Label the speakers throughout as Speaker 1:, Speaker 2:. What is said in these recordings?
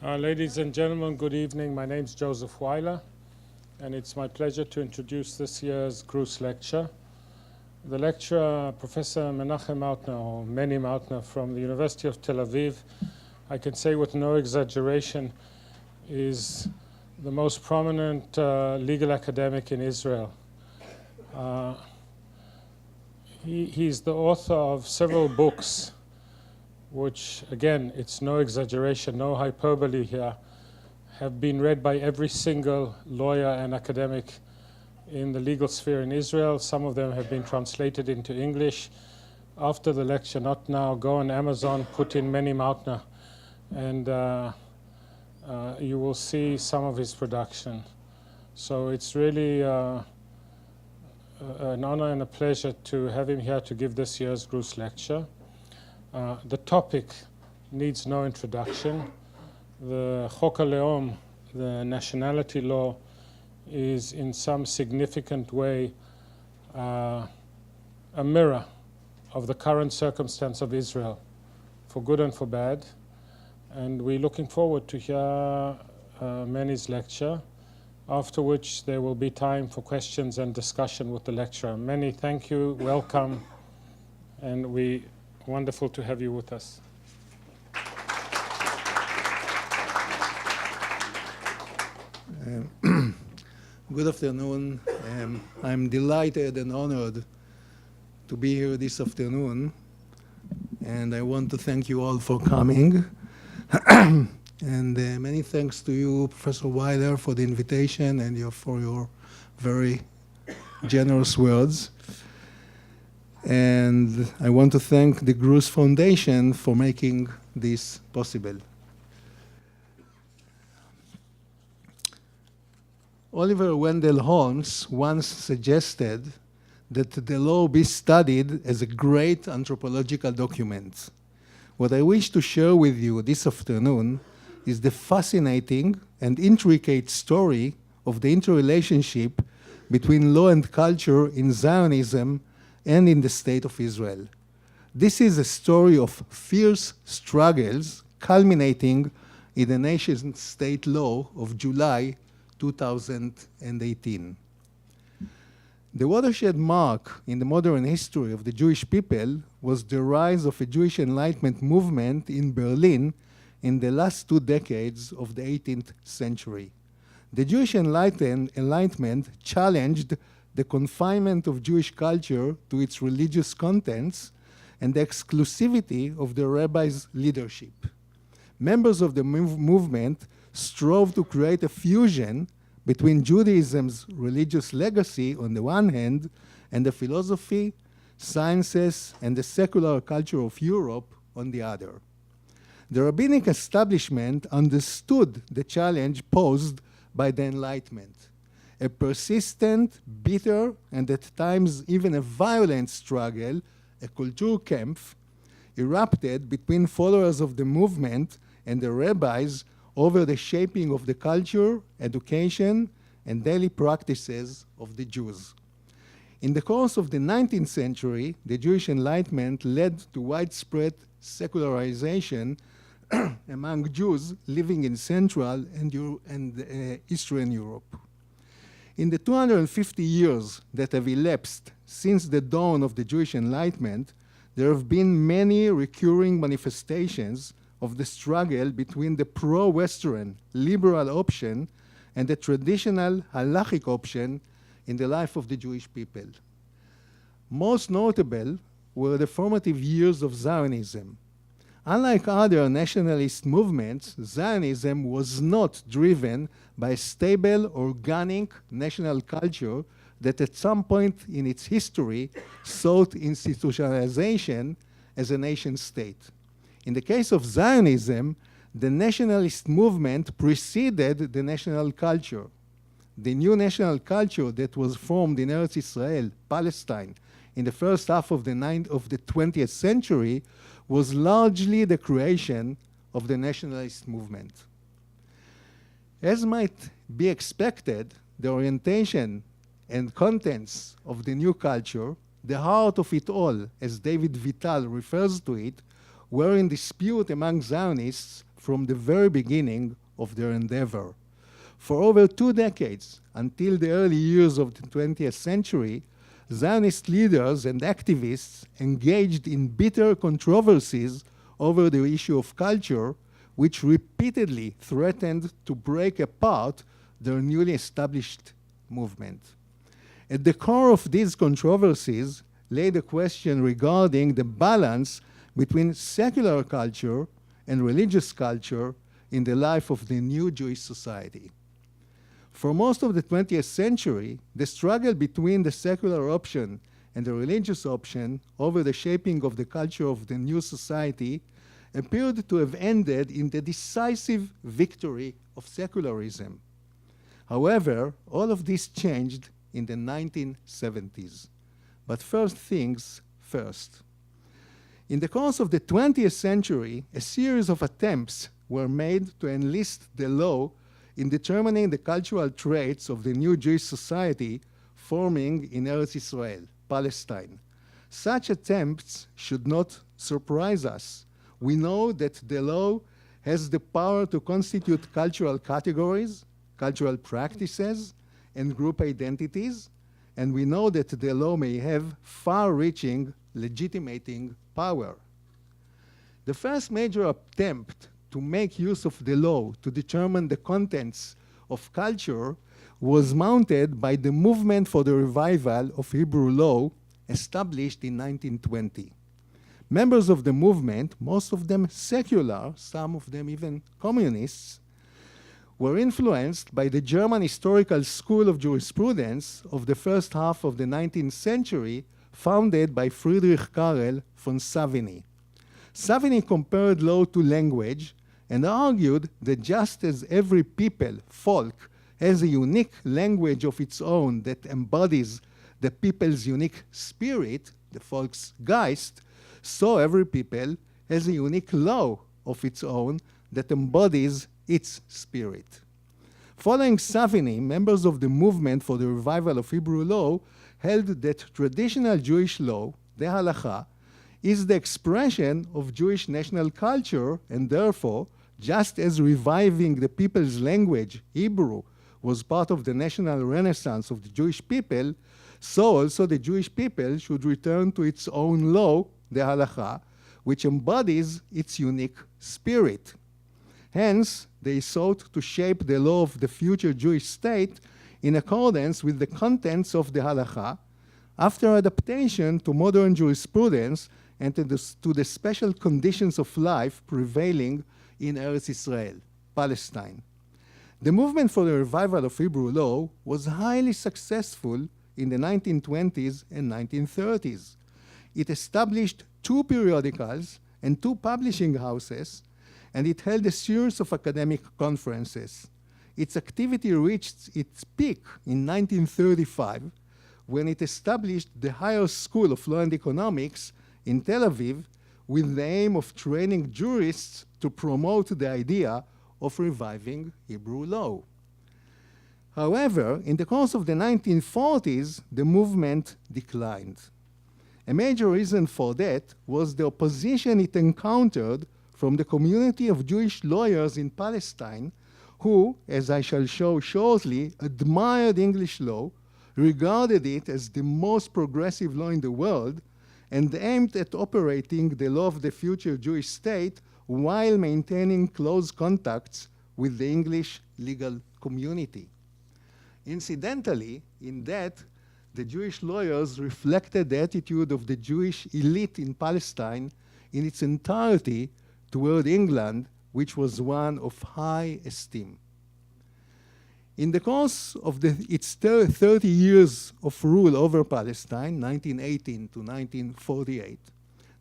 Speaker 1: Ladies and gentlemen, good evening. My name is Joseph Weiler, and it's my pleasure to introduce this year's Grus lecture. The lecturer, Professor Menachem Mautner, or Meni Mautner, from the University of Tel Aviv, I can say with no exaggeration, is the most prominent legal academic in Israel. He's the author of several books which, again, it's no exaggeration, no hyperbole here, have been read by every single lawyer and academic in the legal sphere in Israel. Some of them have been translated into English. After the lecture, not now, go on Amazon, put in Meni Mautner, and you will see some of his production. So it's really an honor and a pleasure to have him here to give this year's Grus lecture. The topic needs no introduction. The Chok HaLeom, the nationality law, is in some significant way a mirror of the current circumstance of Israel, for good and for bad. And we're looking forward to hear Meni's lecture, after which there will be time for questions and discussion with the lecturer. Meni, thank you, welcome, and wonderful to have you with us.
Speaker 2: Good afternoon. I'm delighted and honored to be here this afternoon, and I want to thank you all for coming. And many thanks to you, Professor Weiler, for the invitation and for your very generous words. And I want to thank the Grus Foundation for making this possible. Oliver Wendell Holmes once suggested that the law be studied as a great anthropological document. What I wish to share with you this afternoon is the fascinating and intricate story of the interrelationship between law and culture in Zionism and in the State of Israel. This is a story of fierce struggles culminating in the nation-state law of July 2018. The watershed mark in the modern history of the Jewish people was the rise of a Jewish Enlightenment movement in Berlin in the last 2 decades of the 18th century. The Jewish Enlightenment challenged the confinement of Jewish culture to its religious contents and the exclusivity of the rabbis' leadership. Members of the movement strove to create a fusion between Judaism's religious legacy on the one hand and the philosophy, sciences, and the secular culture of Europe on the other. The rabbinic establishment understood the challenge posed by the Enlightenment. A persistent, bitter, and at times even a violent struggle, a Kulturkampf, erupted between followers of the movement and the rabbis over the shaping of the culture, education, and daily practices of the Jews. In the course of the 19th century, the Jewish Enlightenment led to widespread secularization among Jews living in Central and Eastern Europe. In the 250 years that have elapsed since the dawn of the Jewish Enlightenment, there have been many recurring manifestations of the struggle between the pro-Western liberal option and the traditional halachic option in the life of the Jewish people. Most notable were the formative years of Zionism. Unlike other nationalist movements, Zionism was not driven by a stable, organic national culture that at some point in its history sought institutionalization as a nation state. In the case of Zionism, the nationalist movement preceded the national culture. The new national culture that was formed in Eretz Israel, Palestine, in the first half of the 20th century was largely the creation of the nationalist movement. As might be expected, the orientation and contents of the new culture, the heart of it all, as David Vital refers to it, were in dispute among Zionists from the very beginning of their endeavor. For over 2 decades, until the early years of the 20th century, Zionist leaders and activists engaged in bitter controversies over the issue of culture, which repeatedly threatened to break apart their newly established movement. At the core of these controversies lay the question regarding the balance between secular culture and religious culture in the life of the new Jewish society. For most of the 20th century, the struggle between the secular option and the religious option over the shaping of the culture of the new society appeared to have ended in the decisive victory of secularism. However, all of this changed in the 1970s. But first things first. In the course of the 20th century, a series of attempts were made to enlist the law in determining the cultural traits of the new Jewish society forming in Eretz Israel, Palestine. Such attempts should not surprise us. We know that the law has the power to constitute cultural categories, cultural practices, and group identities, and we know that the law may have far-reaching legitimating power. The first major attempt to make use of the law to determine the contents of culture was mounted by the Movement for the Revival of Hebrew Law, established in 1920. Members of the movement, most of them secular, some of them even communists, were influenced by the German historical school of jurisprudence of the first half of the 19th century, founded by Friedrich Karel von Savigny. Savigny compared law to language and argued that just as every people, folk, has a unique language of its own that embodies the people's unique spirit, the folk's Geist, so every people has a unique law of its own that embodies its spirit. Following Savigny, members of the Movement for the Revival of Hebrew Law held that traditional Jewish law, the Halakha, is the expression of Jewish national culture, and therefore, just as reviving the people's language, Hebrew, was part of the national renaissance of the Jewish people, so also the Jewish people should return to its own law, the Halakha, which embodies its unique spirit. Hence, they sought to shape the law of the future Jewish state in accordance with the contents of the Halakha, after adaptation to modern jurisprudence and to the special conditions of life prevailing in Eretz Israel, Palestine. The movement for the revival of Hebrew law was highly successful in the 1920s and 1930s. It established 2 periodicals and 2 publishing houses, and it held a series of academic conferences. Its activity reached its peak in 1935, when it established the Higher School of Law and Economics in Tel Aviv with the aim of training jurists to promote the idea of reviving Hebrew law. However, in the course of the 1940s, the movement declined. A major reason for that was the opposition it encountered from the community of Jewish lawyers in Palestine who, as I shall show shortly, admired English law, regarded it as the most progressive law in the world, and aimed at operating the law of the future Jewish state while maintaining close contacts with the English legal community. Incidentally, in that, the Jewish lawyers reflected the attitude of the Jewish elite in Palestine in its entirety toward England, which was one of high esteem. In the course of its 30 years of rule over Palestine, 1918 to 1948,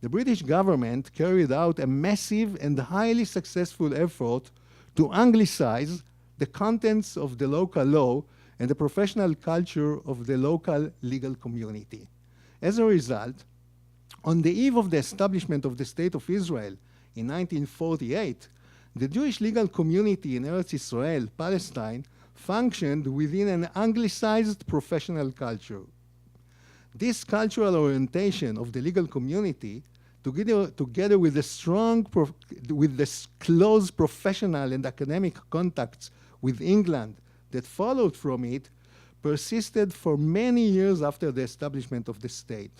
Speaker 2: the British government carried out a massive and highly successful effort to anglicize the contents of the local law and the professional culture of the local legal community. As a result, on the eve of the establishment of the State of Israel in 1948, the Jewish legal community in Eretz Israel, Palestine, functioned within an anglicized professional culture. This cultural orientation of the legal community together with the close professional and academic contacts with England that followed from it, persisted for many years after the establishment of the state.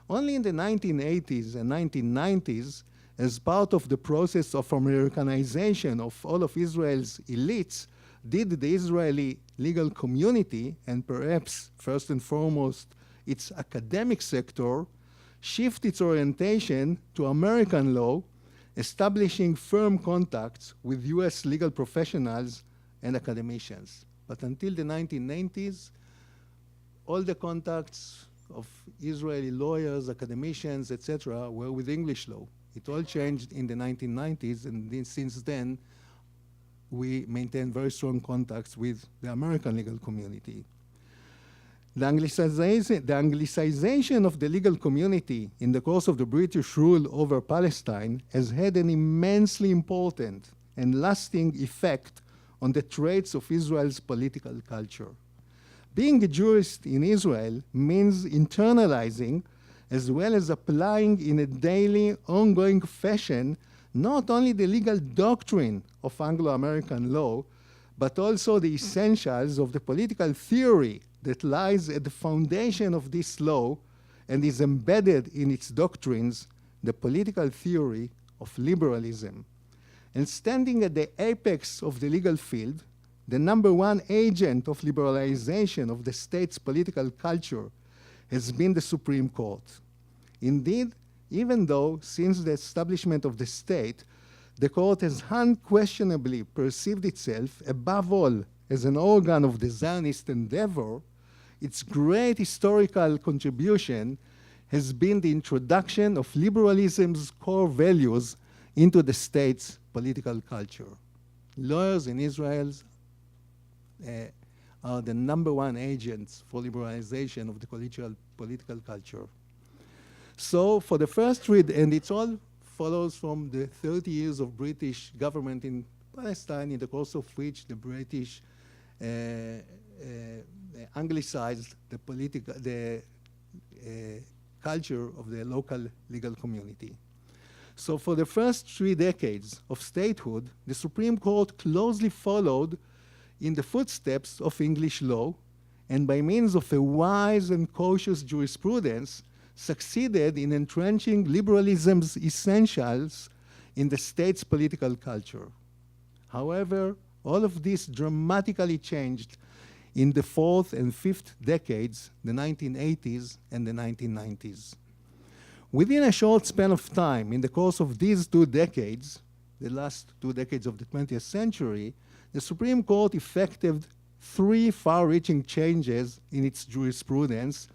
Speaker 2: Only in the 1980s and 1990s, as part of the process of Americanization of all of Israel's elites, did the Israeli legal community, and perhaps first and foremost its academic sector, shift its orientation to American law, establishing firm contacts with US legal professionals and academicians. But until the 1990s, all the contacts of Israeli lawyers, academicians, etc., were with English law. It all changed in the 1990s, and then, since then, we maintain very strong contacts with the American legal community. The Anglicization of the legal community in the course of the British rule over Palestine has had an immensely important and lasting effect on the traits of Israel's political culture. Being a jurist in Israel means internalizing as well as applying in a daily, ongoing fashion not only the legal doctrine of Anglo-American law, but also the essentials of the political theory that lies at the foundation of this law and is embedded in its doctrines, the political theory of liberalism. And standing at the apex of the legal field, the number one agent of liberalization of the state's political culture has been the Supreme Court. Indeed, even though since the establishment of the state, the court has unquestionably perceived itself above all as an organ of the Zionist endeavor, its great historical contribution has been the introduction of liberalism's core values into the state's political culture. Lawyers in Israel are the number one agents for liberalization of the political culture. So for the first read, and it all follows from the 30 years of British government in Palestine, in the course of which the British anglicized the culture of the local legal community. So for the first 3 decades of statehood, the Supreme Court closely followed in the footsteps of English law, and by means of a wise and cautious jurisprudence, succeeded in entrenching liberalism's essentials in the state's political culture. However, all of this dramatically changed in the 4th and 5th decades, the 1980s and the 1990s. Within a short span of time, in the course of these 2 decades, the last 2 decades of the 20th century, the Supreme Court effected 3 far-reaching changes in its jurisprudence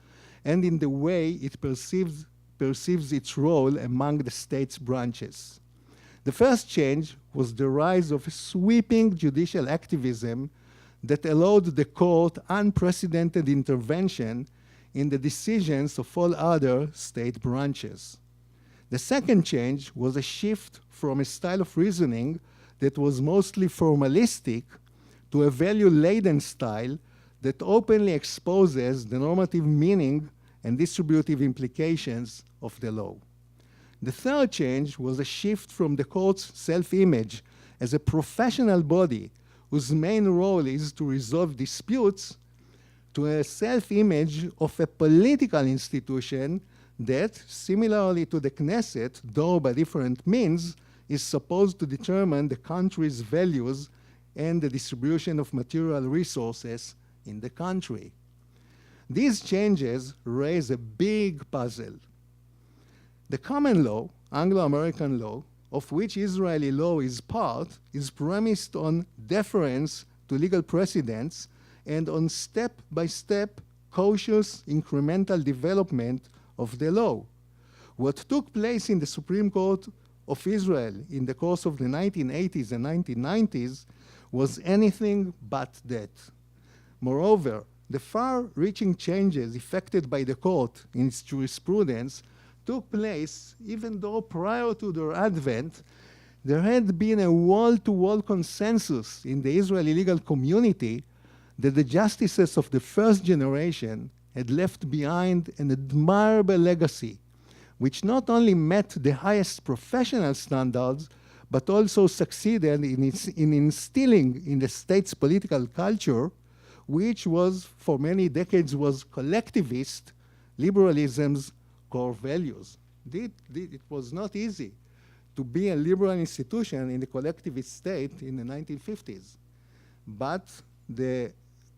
Speaker 2: and in the way it perceives its role among the state's branches. The first change was the rise of a sweeping judicial activism that allowed the court unprecedented intervention in the decisions of all other state branches. The second change was a shift from a style of reasoning that was mostly formalistic to a value-laden style that openly exposes the normative meaning and distributive implications of the law. The third change was a shift from the court's self-image as a professional body whose main role is to resolve disputes to a self-image of a political institution that, similarly to the Knesset, though by different means, is supposed to determine the country's values and the distribution of material resources in the country. These changes raise a big puzzle. The common law, Anglo-American law, of which Israeli law is part, is premised on deference to legal precedents and on step-by-step, cautious, incremental development of the law. What took place in the Supreme Court of Israel in the course of the 1980s and 1990s was anything but that. Moreover, the far-reaching changes effected by the court in its jurisprudence took place even though prior to their advent, there had been a wall-to-wall consensus in the Israeli legal community that the justices of the first generation had left behind an admirable legacy which not only met the highest professional standards, but also succeeded in instilling in the state's political culture, which was, for many decades, was collectivist liberalism's core values. It was not easy to be a liberal institution in the collectivist state in the 1950s. But the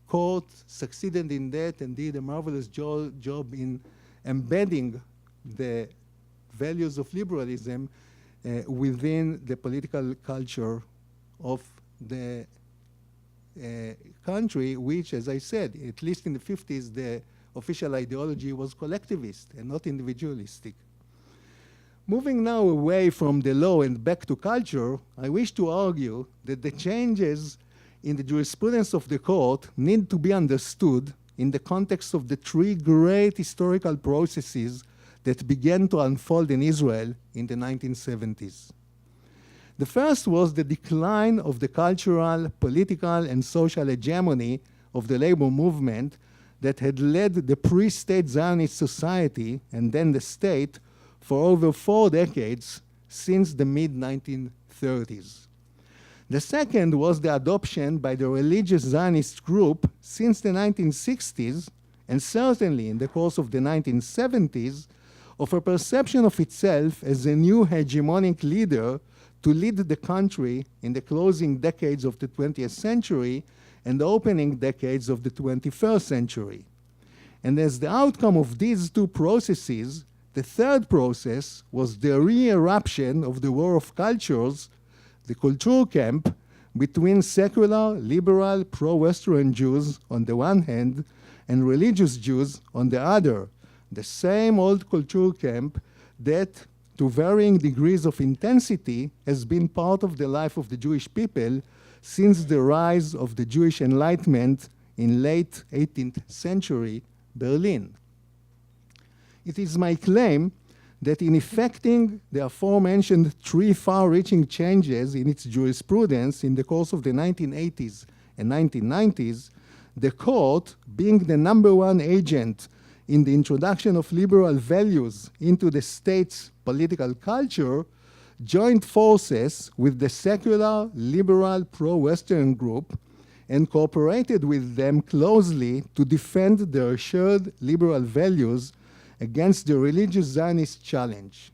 Speaker 2: court succeeded in that and did a marvelous job in embedding the values of liberalism within the political culture of the country, which, as I said, at least in the 50s, the official ideology was collectivist and not individualistic. Moving now away from the law and back to culture, I wish to argue that the changes in the jurisprudence of the court need to be understood in the context of the three great historical processes that began to unfold in Israel in the 1970s. The first was the decline of the cultural, political, and social hegemony of the labor movement that had led the pre-state Zionist society and then the state for over 4 decades since the mid-1930s. The second was the adoption by the religious Zionist group since the 1960s, and certainly in the course of the 1970s, of a perception of itself as a new hegemonic leader to lead the country in the closing decades of the 20th century and the opening decades of the 21st century. And as the outcome of these two processes, the third process was the re-eruption of the war of cultures, the Kulturkampf, between secular, liberal, pro-Western Jews on the one hand and religious Jews on the other. The same old Kulturkampf that, to varying degrees of intensity, has been part of the life of the Jewish people since the rise of the Jewish Enlightenment in late 18th century Berlin. It is my claim that in effecting the aforementioned three far-reaching changes in its jurisprudence in the course of the 1980s and 1990s, the court, being the #1 agent in the introduction of liberal values into the state's political culture, joined forces with the secular, liberal, pro-Western group and cooperated with them closely to defend their shared liberal values against the religious Zionist challenge.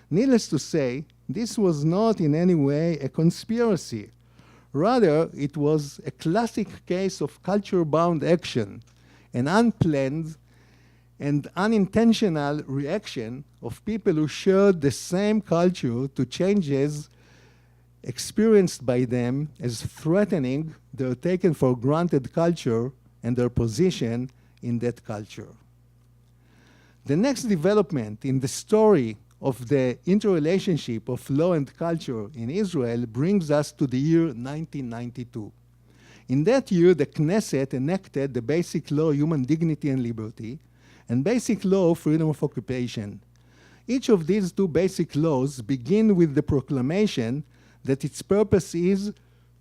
Speaker 2: Needless to say, this was not in any way a conspiracy. Rather, it was a classic case of culture-bound action, an unplanned and unintentional reaction of people who shared the same culture to changes experienced by them as threatening their taken-for-granted culture and their position in that culture. The next development in the story of the interrelationship of law and culture in Israel brings us to the year 1992. In that year, the Knesset enacted the Basic Law, Human Dignity and Liberty, and Basic Law, Freedom of Occupation. Each of these two basic laws begin with the proclamation that its purpose is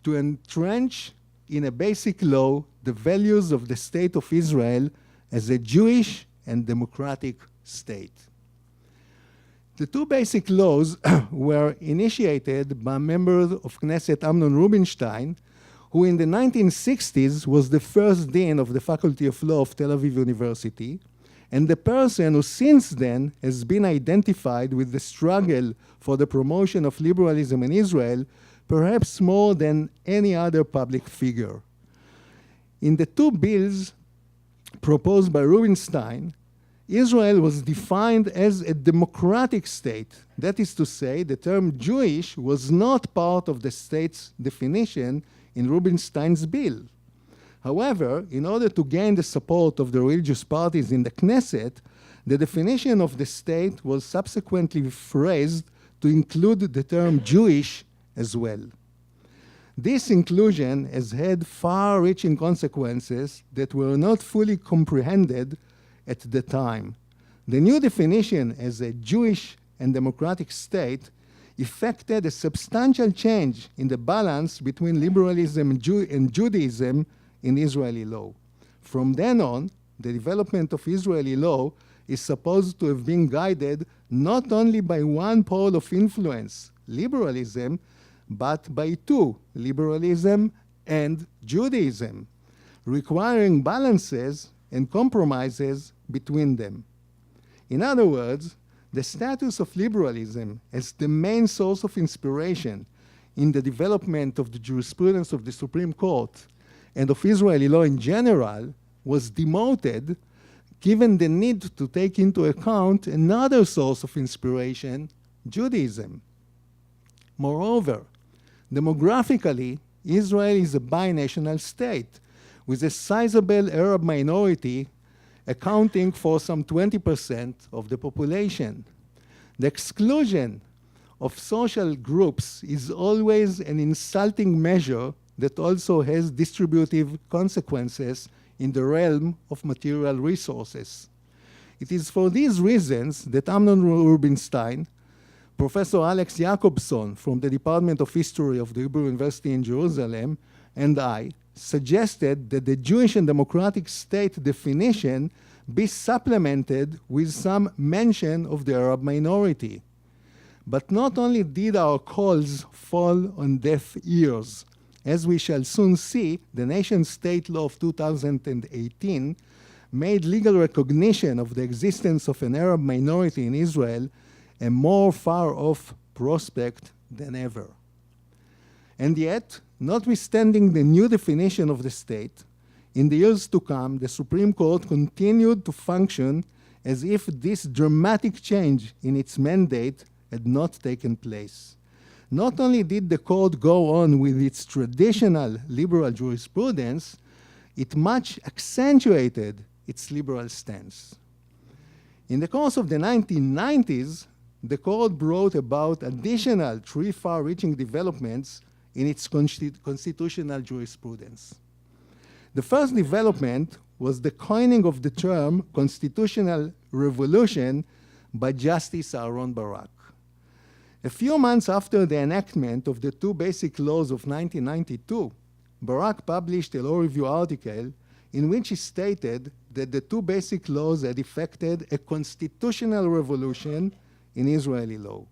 Speaker 2: to entrench in a basic law the values of the State of Israel as a Jewish and democratic state. The two basic laws were initiated by members of Knesset Amnon Rubinstein, who in the 1960s was the first dean of the Faculty of Law of Tel Aviv University, and the person who since then has been identified with the struggle for the promotion of liberalism in Israel, perhaps more than any other public figure. In the two bills proposed by Rubinstein, Israel was defined as a democratic state. That is to say, the term Jewish was not part of the state's definition in Rubinstein's bill. However, in order to gain the support of the religious parties in the Knesset, the definition of the state was subsequently phrased to include the term Jewish as well. This inclusion has had far-reaching consequences that were not fully comprehended at the time. The new definition as a Jewish and democratic state effected a substantial change in the balance between liberalism and Judaism in Israeli law. From then on, the development of Israeli law is supposed to have been guided not only by one pole of influence, liberalism, but by two, liberalism and Judaism, requiring balances and compromises between them. In other words, the status of liberalism as the main source of inspiration in the development of the jurisprudence of the Supreme Court and of Israeli law in general was demoted given the need to take into account another source of inspiration, Judaism. Moreover, demographically, Israel is a binational state with a sizable Arab minority accounting for some 20% of the population. The exclusion of social groups is always an insulting measure that also has distributive consequences in the realm of material resources. It is for these reasons that Amnon Rubinstein, Professor Alex Jacobson from the Department of History of the Hebrew University in Jerusalem, and I suggested that the Jewish and democratic state definition be supplemented with some mention of the Arab minority. But not only did our calls fall on deaf ears, as we shall soon see, the nation-state law of 2018 made legal recognition of the existence of an Arab minority in Israel a more far-off prospect than ever. And yet, notwithstanding the new definition of the state, in the years to come, the Supreme Court continued to function as if this dramatic change in its mandate had not taken place. Not only did the court go on with its traditional liberal jurisprudence, it much accentuated its liberal stance. In the course of the 1990s, the court brought about additional three far-reaching developments in its constitutional jurisprudence. The first development was the coining of the term constitutional revolution by Justice Aaron Barak. A few months after the enactment of the two basic laws of 1992, Barak published a law review article in which he stated that the two basic laws had effected a constitutional revolution in Israeli law.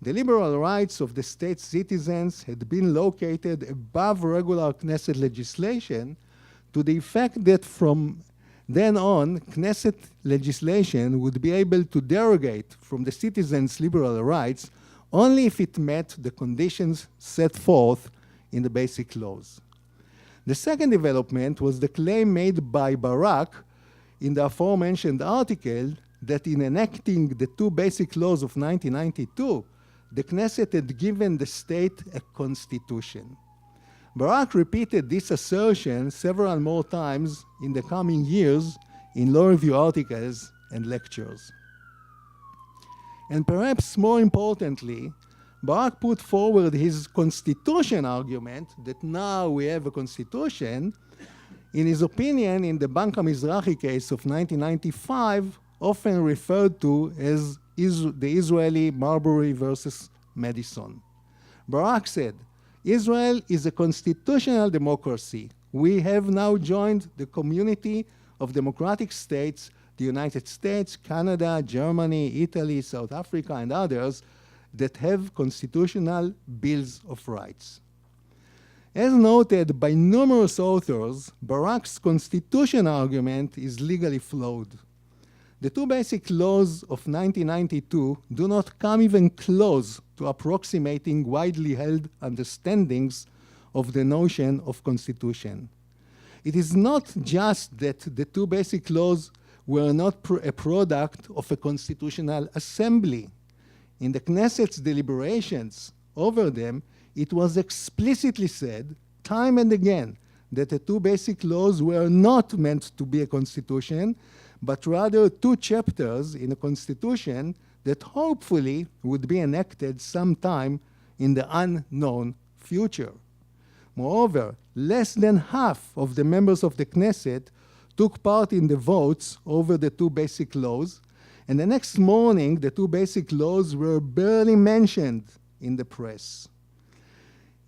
Speaker 2: The liberal rights of the state's citizens had been located above regular Knesset legislation to the effect that from then on, Knesset legislation would be able to derogate from the citizens' liberal rights only if it met the conditions set forth in the basic laws. The second development was the claim made by Barak in the aforementioned article that in enacting the two basic laws of 1992, the Knesset had given the state a constitution. Barak repeated this assertion several more times in the coming years in law review articles and lectures. And perhaps more importantly, Barak put forward his constitution argument that now we have a constitution, in his opinion, in the Bank HaMizrahi case of 1995, often referred to as the Israeli Marbury versus Madison. Barak said, Israel is a constitutional democracy. We have now joined the community of democratic states, the United States, Canada, Germany, Italy, South Africa, and others that have constitutional bills of rights. As noted by numerous authors, Barak's constitution argument is legally flawed. The two basic laws of 1992 do not come even close to approximating widely held understandings of the notion of constitution. It is not just that the two basic laws were not a product of a constitutional assembly. In the Knesset's deliberations over them, it was explicitly said, time and again, that the two basic laws were not meant to be a constitution, but rather two chapters in a constitution that hopefully would be enacted sometime in the unknown future. Moreover, less than half of the members of the Knesset took part in the votes over the two basic laws, and the next morning the two basic laws were barely mentioned in the press.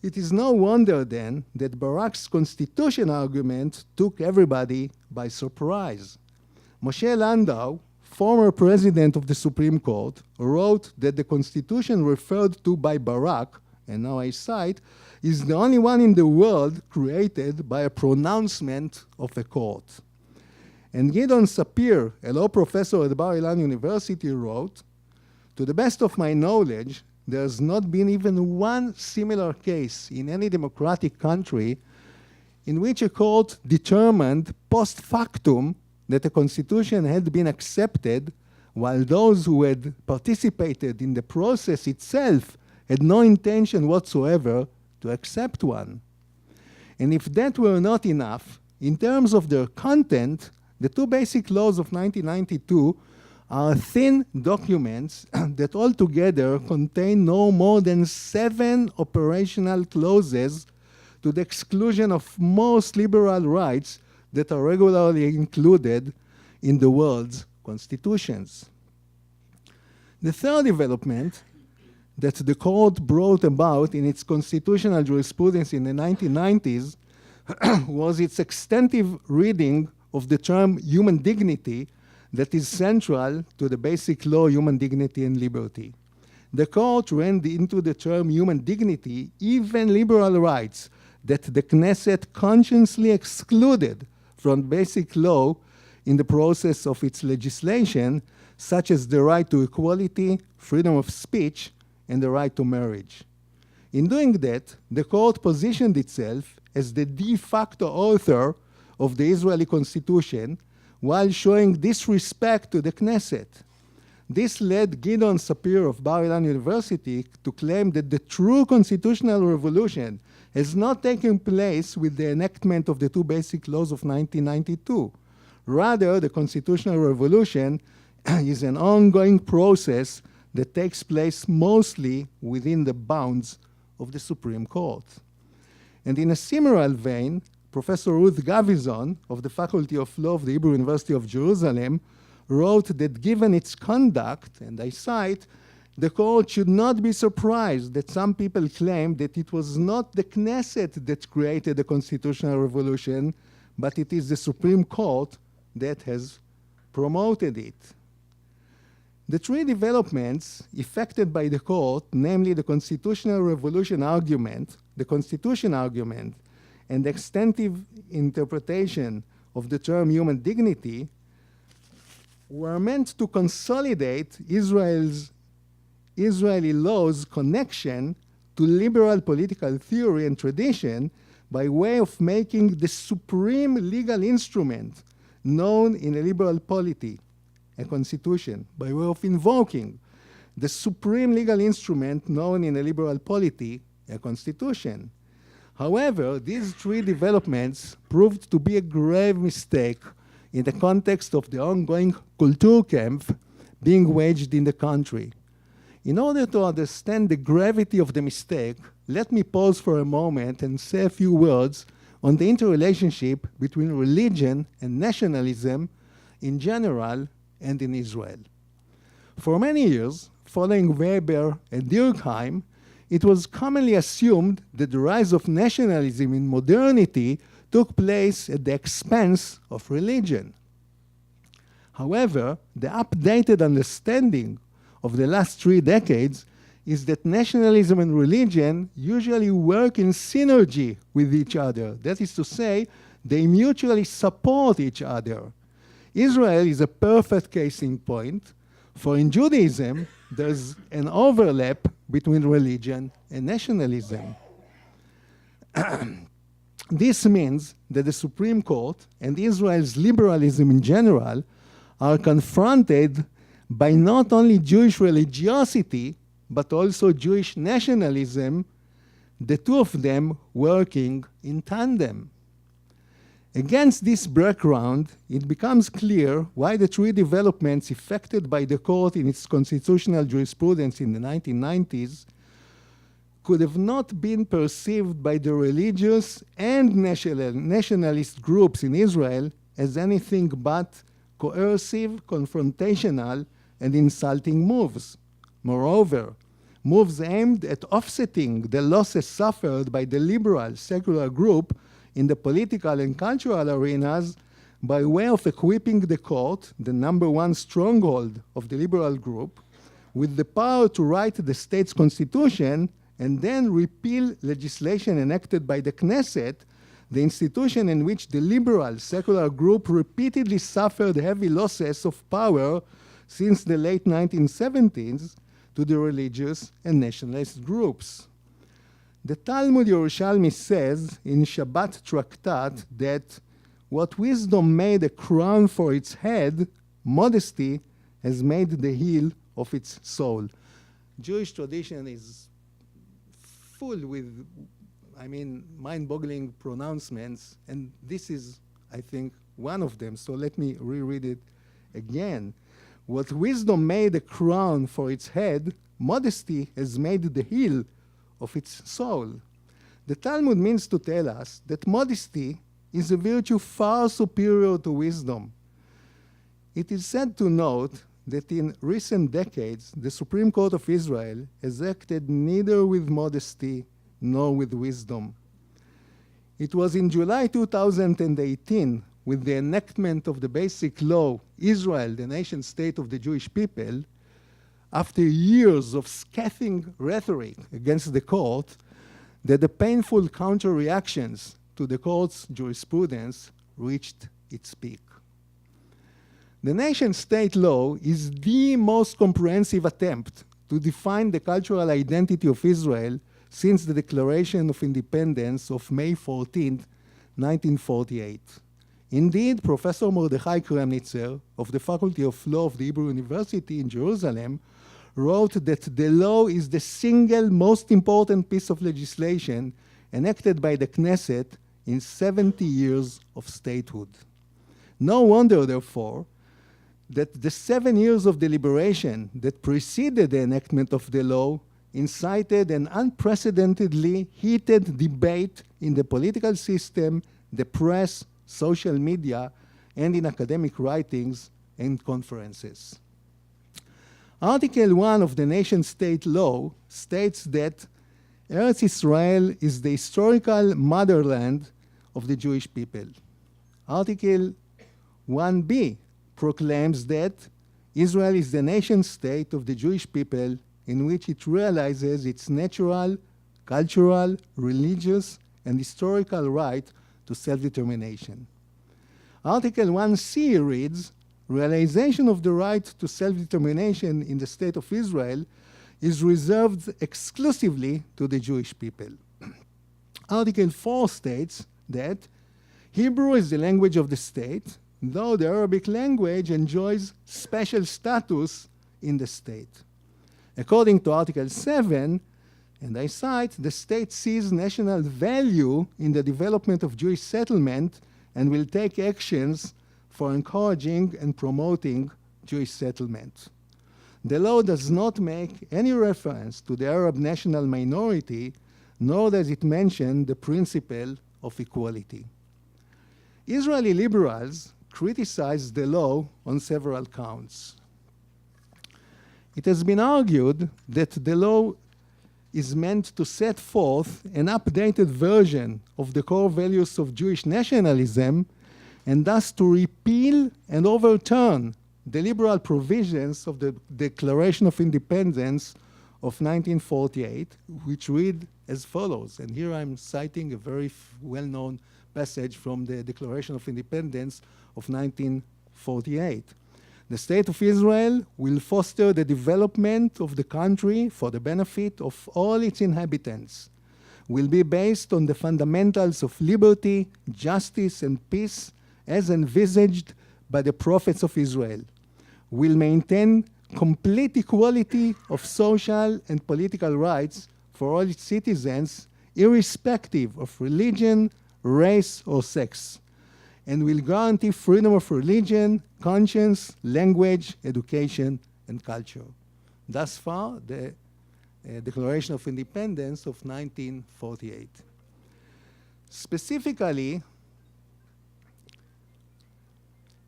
Speaker 2: It is no wonder then that Barak's constitution argument took everybody by surprise. Moshe Landau, former president of the Supreme Court, wrote that the constitution referred to by Barak, and now I cite, is the only one in the world created by a pronouncement of a court. And Gideon Sapir, a law professor at Bar-Ilan University, wrote, "To the best of my knowledge, there has not been even one similar case in any democratic country in which a court determined post factum that a constitution had been accepted while those who had participated in the process itself had no intention whatsoever to accept one." And if that were not enough, in terms of their content, the two basic laws of 1992 are thin documents that altogether contain no more than 7 operational clauses to the exclusion of most liberal rights that are regularly included in the world's constitutions. The third development that the court brought about in its constitutional jurisprudence in the 1990s was its extensive reading of the term human dignity that is central to the basic law, human dignity and liberty. The court ran into the term human dignity even liberal rights that the Knesset consciously excluded from basic law in the process of its legislation, such as the right to equality, freedom of speech, and the right to marriage. In doing that, the court positioned itself as the de facto author of the Israeli constitution while showing disrespect to the Knesset. This led Gideon Sapir of Bar-Ilan University to claim that the true constitutional revolution has not taken place with the enactment of the two basic laws of 1992. Rather, the constitutional revolution is an ongoing process that takes place mostly within the bounds of the Supreme Court. And in a similar vein, Professor Ruth Gavizon of the Faculty of Law of the Hebrew University of Jerusalem wrote that given its conduct, and I cite, the court should not be surprised that some people claim that it was not the Knesset that created the constitutional revolution, but it is the Supreme Court that has promoted it. The three developments effected by the court, namely the constitutional revolution argument, the constitution argument, and the extensive interpretation of the term human dignity, were meant to consolidate Israeli law's connection to liberal political theory and tradition by way of making the supreme legal instrument known in a liberal polity, a constitution, by way of invoking the supreme legal instrument known in a liberal polity, a constitution. However, these three developments proved to be a grave mistake in the context of the ongoing Kulturkampf being waged in the country. In order to understand the gravity of the mistake, let me pause for a moment and say a few words on the interrelationship between religion and nationalism in general and in Israel. For many years, following Weber and Durkheim, it was commonly assumed that the rise of nationalism in modernity took place at the expense of religion. However, the updated understanding of the last 3 decades is that nationalism and religion usually work in synergy with each other. That is to say, they mutually support each other. Israel is a perfect case in point, for in Judaism, there's an overlap between religion and nationalism. This means that the Supreme Court and Israel's liberalism in general are confronted by not only Jewish religiosity, but also Jewish nationalism, the two of them working in tandem. Against this background, it becomes clear why the three developments effected by the court in its constitutional jurisprudence in the 1990s could have not been perceived by the religious and nationalist groups in Israel as anything but coercive, confrontational, and insulting moves. Moreover, moves aimed at offsetting the losses suffered by the liberal secular group in the political and cultural arenas by way of equipping the court, the #1 stronghold of the liberal group, with the power to write the state's constitution and then repeal legislation enacted by the Knesset, the institution in which the liberal secular group repeatedly suffered heavy losses of power since the late 1970s to the religious and nationalist groups. The Talmud Yerushalmi says in Shabbat Tractat that what wisdom made a crown for its head, modesty has made the heel of its soul. Jewish tradition is full with, mind-boggling pronouncements, and this is, I think, one of them. So let me reread it again. What wisdom made a crown for its head, modesty has made the heel of its soul. The Talmud means to tell us that modesty is a virtue far superior to wisdom. It is sad to note that in recent decades, the Supreme Court of Israel has acted neither with modesty nor with wisdom. It was in July 2018, with the enactment of the Basic Law, Israel, the nation state of the Jewish people, after years of scathing rhetoric against the court, that the painful counter-reactions to the court's jurisprudence reached its peak. The nation-state law is the most comprehensive attempt to define the cultural identity of Israel since the Declaration of Independence of May 14, 1948. Indeed, Professor Mordechai Kremnitzer of the Faculty of Law of the Hebrew University in Jerusalem wrote that the law is the single most important piece of legislation enacted by the Knesset in 70 years of statehood. No wonder, therefore, that the 7 years of deliberation that preceded the enactment of the law incited an unprecedentedly heated debate in the political system, the press, social media, and in academic writings and conferences. Article 1 of the nation-state law states that Eretz Israel is the historical motherland of the Jewish people. Article 1b proclaims that Israel is the nation-state of the Jewish people in which it realizes its natural, cultural, religious, and historical right to self-determination. Article 1c reads, realization of the right to self-determination in the state of Israel is reserved exclusively to the Jewish people. Article 4 states that Hebrew is the language of the state, though the Arabic language enjoys special status in the state. According to Article 7, and I cite, the state sees national value in the development of Jewish settlement and will take actions for encouraging and promoting Jewish settlement. The law does not make any reference to the Arab national minority, nor does it mention the principle of equality. Israeli liberals criticize the law on several counts. It has been argued that the law is meant to set forth an updated version of the core values of Jewish nationalism and thus to repeal and overturn the liberal provisions of the Declaration of Independence of 1948, which read as follows, and here I'm citing a very well-known passage from the Declaration of Independence of 1948. The State of Israel will foster the development of the country for the benefit of all its inhabitants, will be based on the fundamentals of liberty, justice, and peace as envisaged by the prophets of Israel, will maintain complete equality of social and political rights for all its citizens, irrespective of religion, race, or sex, and will guarantee freedom of religion, conscience, language, education, and culture. Thus far, the Declaration of Independence of 1948. Specifically,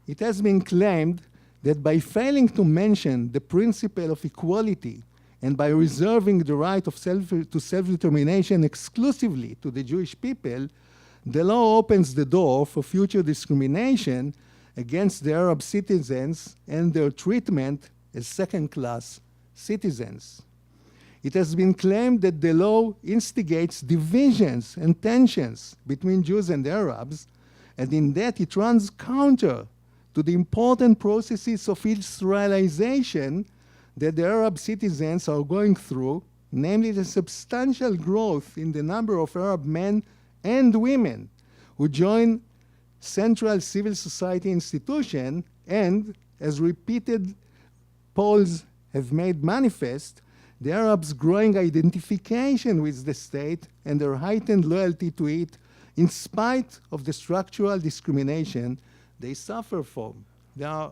Speaker 2: it has been claimed that by failing to mention the principle of equality and by reserving the right of to self-determination exclusively to the Jewish people, the law opens the door for future discrimination against the Arab citizens and their treatment as second-class citizens. It has been claimed that the law instigates divisions and tensions between Jews and Arabs, and in that it runs counter to the important processes of Israelization that the Arab citizens are going through, namely the substantial growth in the number of Arab men and women who join central civil society institutions, and, as repeated polls have made manifest, the Arabs' growing identification with the state and their heightened loyalty to it in spite of the structural discrimination they suffer from. There are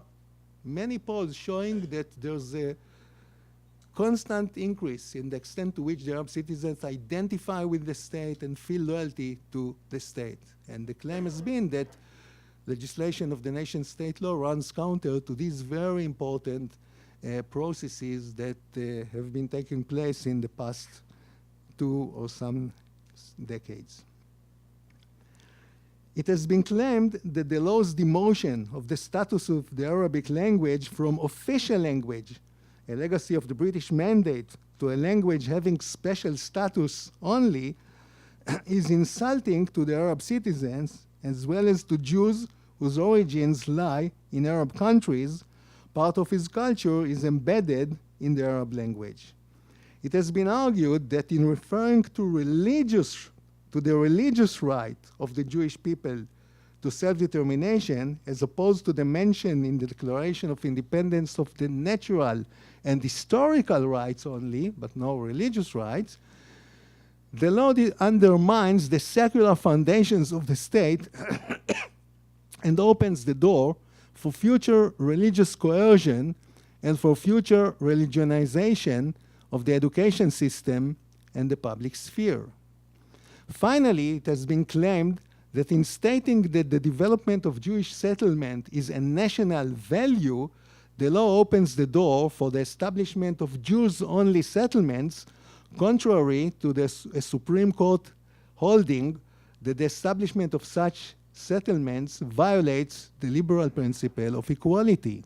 Speaker 2: many polls showing that there's a constant increase in the extent to which the Arab citizens identify with the state and feel loyalty to the state. And the claim has been that legislation of the nation-state law runs counter to these very important processes that have been taking place in the past 2 or some decades. It has been claimed that the law's demotion of the status of the Arabic language from official language, a legacy of the British mandate, to a language having special status only, is insulting to the Arab citizens as well as to Jews whose origins lie in Arab countries. Part of his culture is embedded in the Arab language. It has been argued that in referring to the religious right of the Jewish people to self-determination, as opposed to the mention in the Declaration of Independence of the natural and historical rights only, but no religious rights, the law undermines the secular foundations of the state and opens the door for future religious coercion and for future religionization of the education system and the public sphere. Finally, it has been claimed that in stating that the development of Jewish settlement is a national value, the law opens the door for the establishment of Jews-only settlements, contrary to a Supreme Court holding that the establishment of such settlements violates the liberal principle of equality.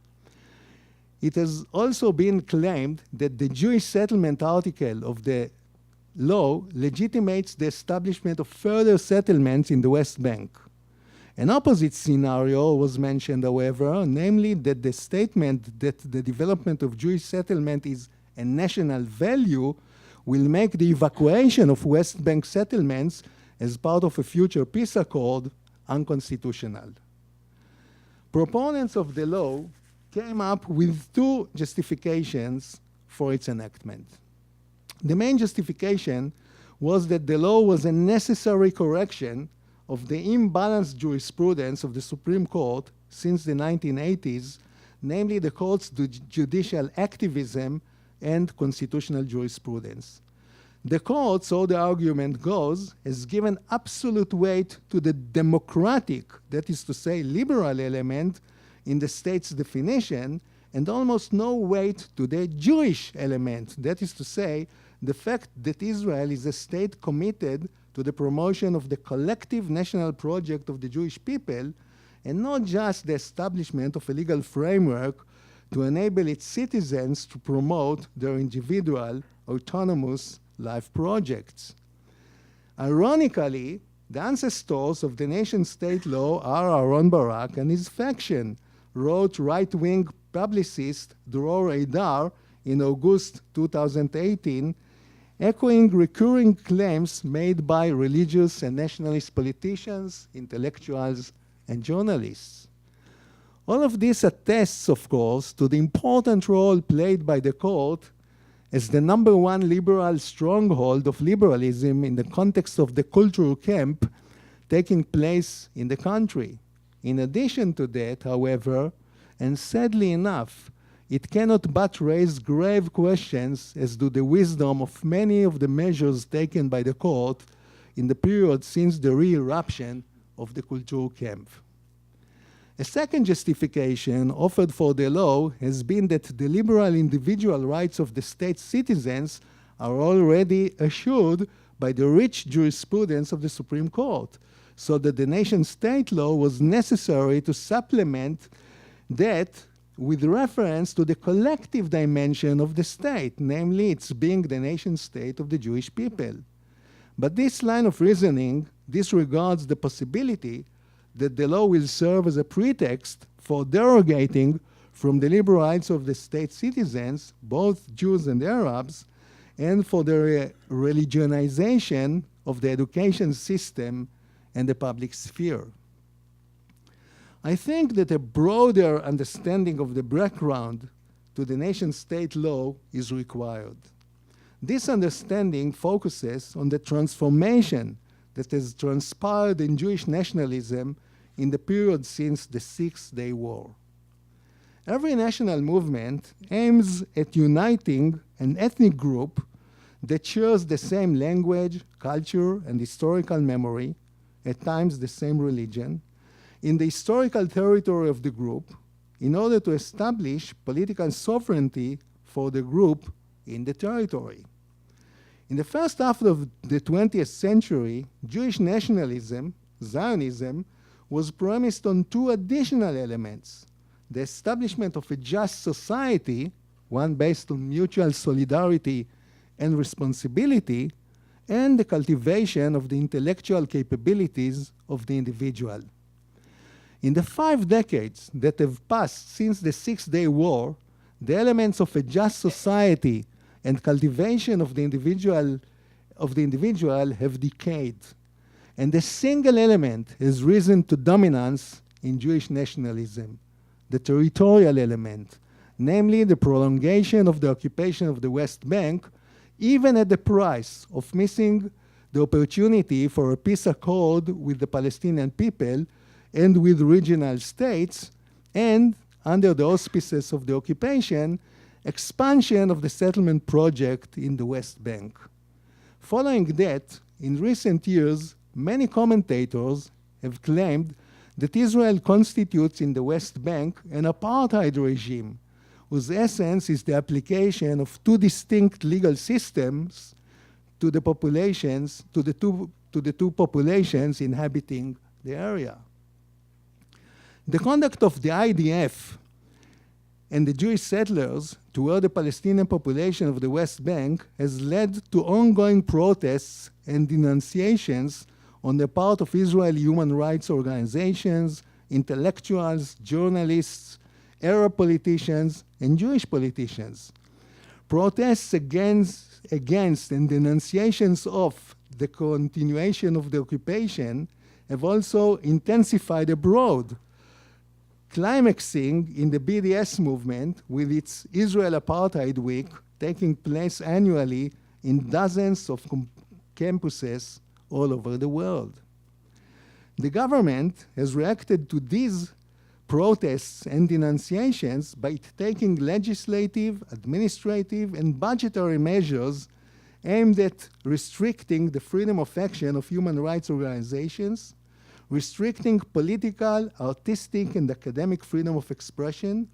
Speaker 2: It has also been claimed that the Jewish settlement article of the law legitimates the establishment of further settlements in the West Bank. An opposite scenario was mentioned, however, namely that the statement that the development of Jewish settlement is a national value will make the evacuation of West Bank settlements as part of a future peace accord unconstitutional. Proponents of the law came up with 2 justifications for its enactment. The main justification was that the law was a necessary correction of the imbalanced jurisprudence of the Supreme Court since the 1980s, namely the court's judicial activism and constitutional jurisprudence. The court, so the argument goes, has given absolute weight to the democratic, that is to say liberal element in the state's definition, and almost no weight to the Jewish element, that is to say the fact that Israel is a state committed to the promotion of the collective national project of the Jewish people, and not just the establishment of a legal framework to enable its citizens to promote their individual autonomous life projects. Ironically, the ancestors of the nation-state law are Aaron Barak and his faction, wrote right-wing publicist Dror Eidar in August 2018, echoing recurring claims made by religious and nationalist politicians, intellectuals, and journalists. All of this attests, of course, to the important role played by the court as the #1 liberal stronghold of liberalism in the context of the cultural camp taking place in the country. In addition to that, however, and sadly enough, it cannot but raise grave questions as to the wisdom of many of the measures taken by the court in the period since the re-eruption of the cultural camp. A second justification offered for the law has been that the liberal individual rights of the state's citizens are already assured by the rich jurisprudence of the Supreme Court, so that the nation-state law was necessary to supplement that with reference to the collective dimension of the state, namely its being the nation-state of the Jewish people. But this line of reasoning disregards the possibility that the law will serve as a pretext for derogating from the liberal rights of the state citizens, both Jews and Arabs, and for the religionization of the education system and the public sphere. I think that a broader understanding of the background to the nation-state law is required. This understanding focuses on the transformation that has transpired in Jewish nationalism in the period since the Six-Day War. Every national movement aims at uniting an ethnic group that shares the same language, culture, and historical memory, at times the same religion, in the historical territory of the group in order to establish political sovereignty for the group in the territory. In the first half of the 20th century, Jewish nationalism, Zionism, was premised on two additional elements: the establishment of a just society, one based on mutual solidarity and responsibility, and the cultivation of the intellectual capabilities of the individual. In the 5 decades that have passed since the Six-Day War, the elements of a just society and cultivation of the individual have decayed. And a single element has risen to dominance in Jewish nationalism, the territorial element, namely the prolongation of the occupation of the West Bank, even at the price of missing the opportunity for a peace accord with the Palestinian people and with regional states, and, under the auspices of the occupation, expansion of the settlement project in the West Bank. Following that, in recent years, many commentators have claimed that Israel constitutes in the West Bank an apartheid regime, whose essence is the application of two distinct legal systems to the populations, to the two populations inhabiting the area. The conduct of the IDF and the Jewish settlers toward the Palestinian population of the West Bank has led to ongoing protests and denunciations on the part of Israeli human rights organizations, intellectuals, journalists, Arab politicians, and Jewish politicians. Protests against and denunciations of the continuation of the occupation have also intensified abroad, climaxing in the BDS movement with its Israel Apartheid Week taking place annually in dozens of campuses all over the world. The government has reacted to these protests and denunciations by taking legislative, administrative, and budgetary measures aimed at restricting the freedom of action of human rights organizations, restricting political, artistic, and academic freedom of expression,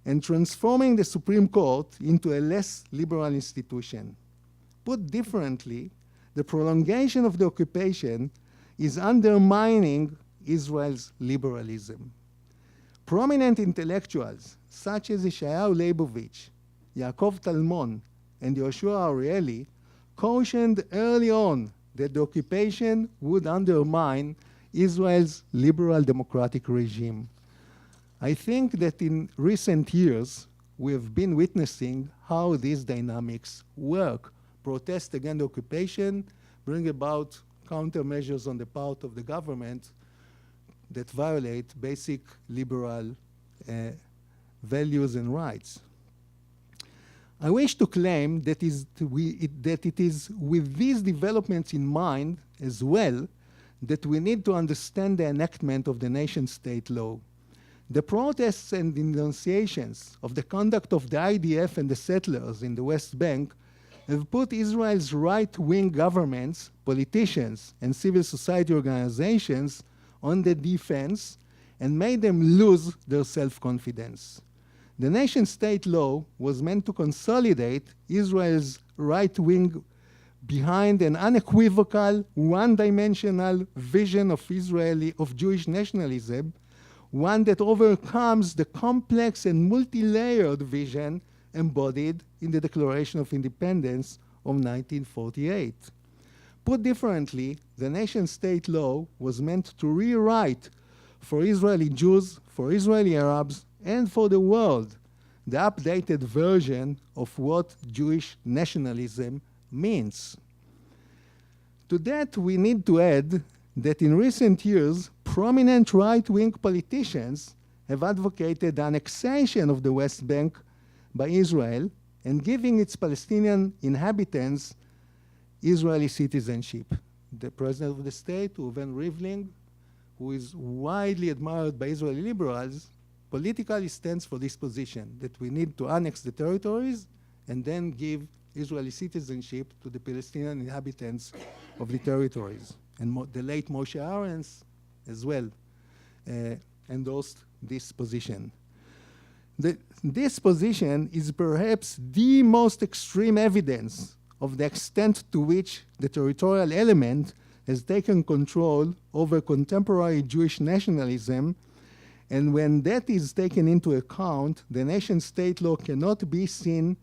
Speaker 2: and transforming the Supreme Court into a less liberal institution. Put differently, the prolongation of the occupation is undermining Israel's liberalism. Prominent intellectuals such as Yeshayahu Leibovich, Yaakov Talmon, and Yoshua Arieli cautioned early on that the occupation would undermine Israel's liberal democratic regime. I think that in recent years, we have been witnessing how these dynamics work. Protest against the occupation bring about countermeasures on the part of the government that violate basic liberal values and rights. I wish to claim that it is with these developments in mind as well that we need to understand the enactment of the nation-state law. The protests and denunciations of the conduct of the IDF and the settlers in the West Bank have put Israel's right-wing governments, politicians, and civil society organizations on the defense and made them lose their self-confidence. The nation-state law was meant to consolidate Israel's right-wing behind an unequivocal, one-dimensional vision of Jewish nationalism, one that overcomes the complex and multi-layered vision embodied in the Declaration of Independence of 1948. Put differently, the nation-state law was meant to rewrite for Israeli Jews, for Israeli Arabs, and for the world the updated version of what Jewish nationalism means. To that, we need to add that in recent years, prominent right-wing politicians have advocated the annexation of the West Bank by Israel and giving its Palestinian inhabitants Israeli citizenship. The president of the state, Reuven Rivlin, who is widely admired by Israeli liberals, politically stands for this position, that we need to annex the territories and then give Israeli citizenship to the Palestinian inhabitants of the territories. And the late Moshe Arens as well endorsed this position. This position is perhaps the most extreme evidence of the extent to which the territorial element has taken control over contemporary Jewish nationalism. And when that is taken into account, the nation-state law cannot be seen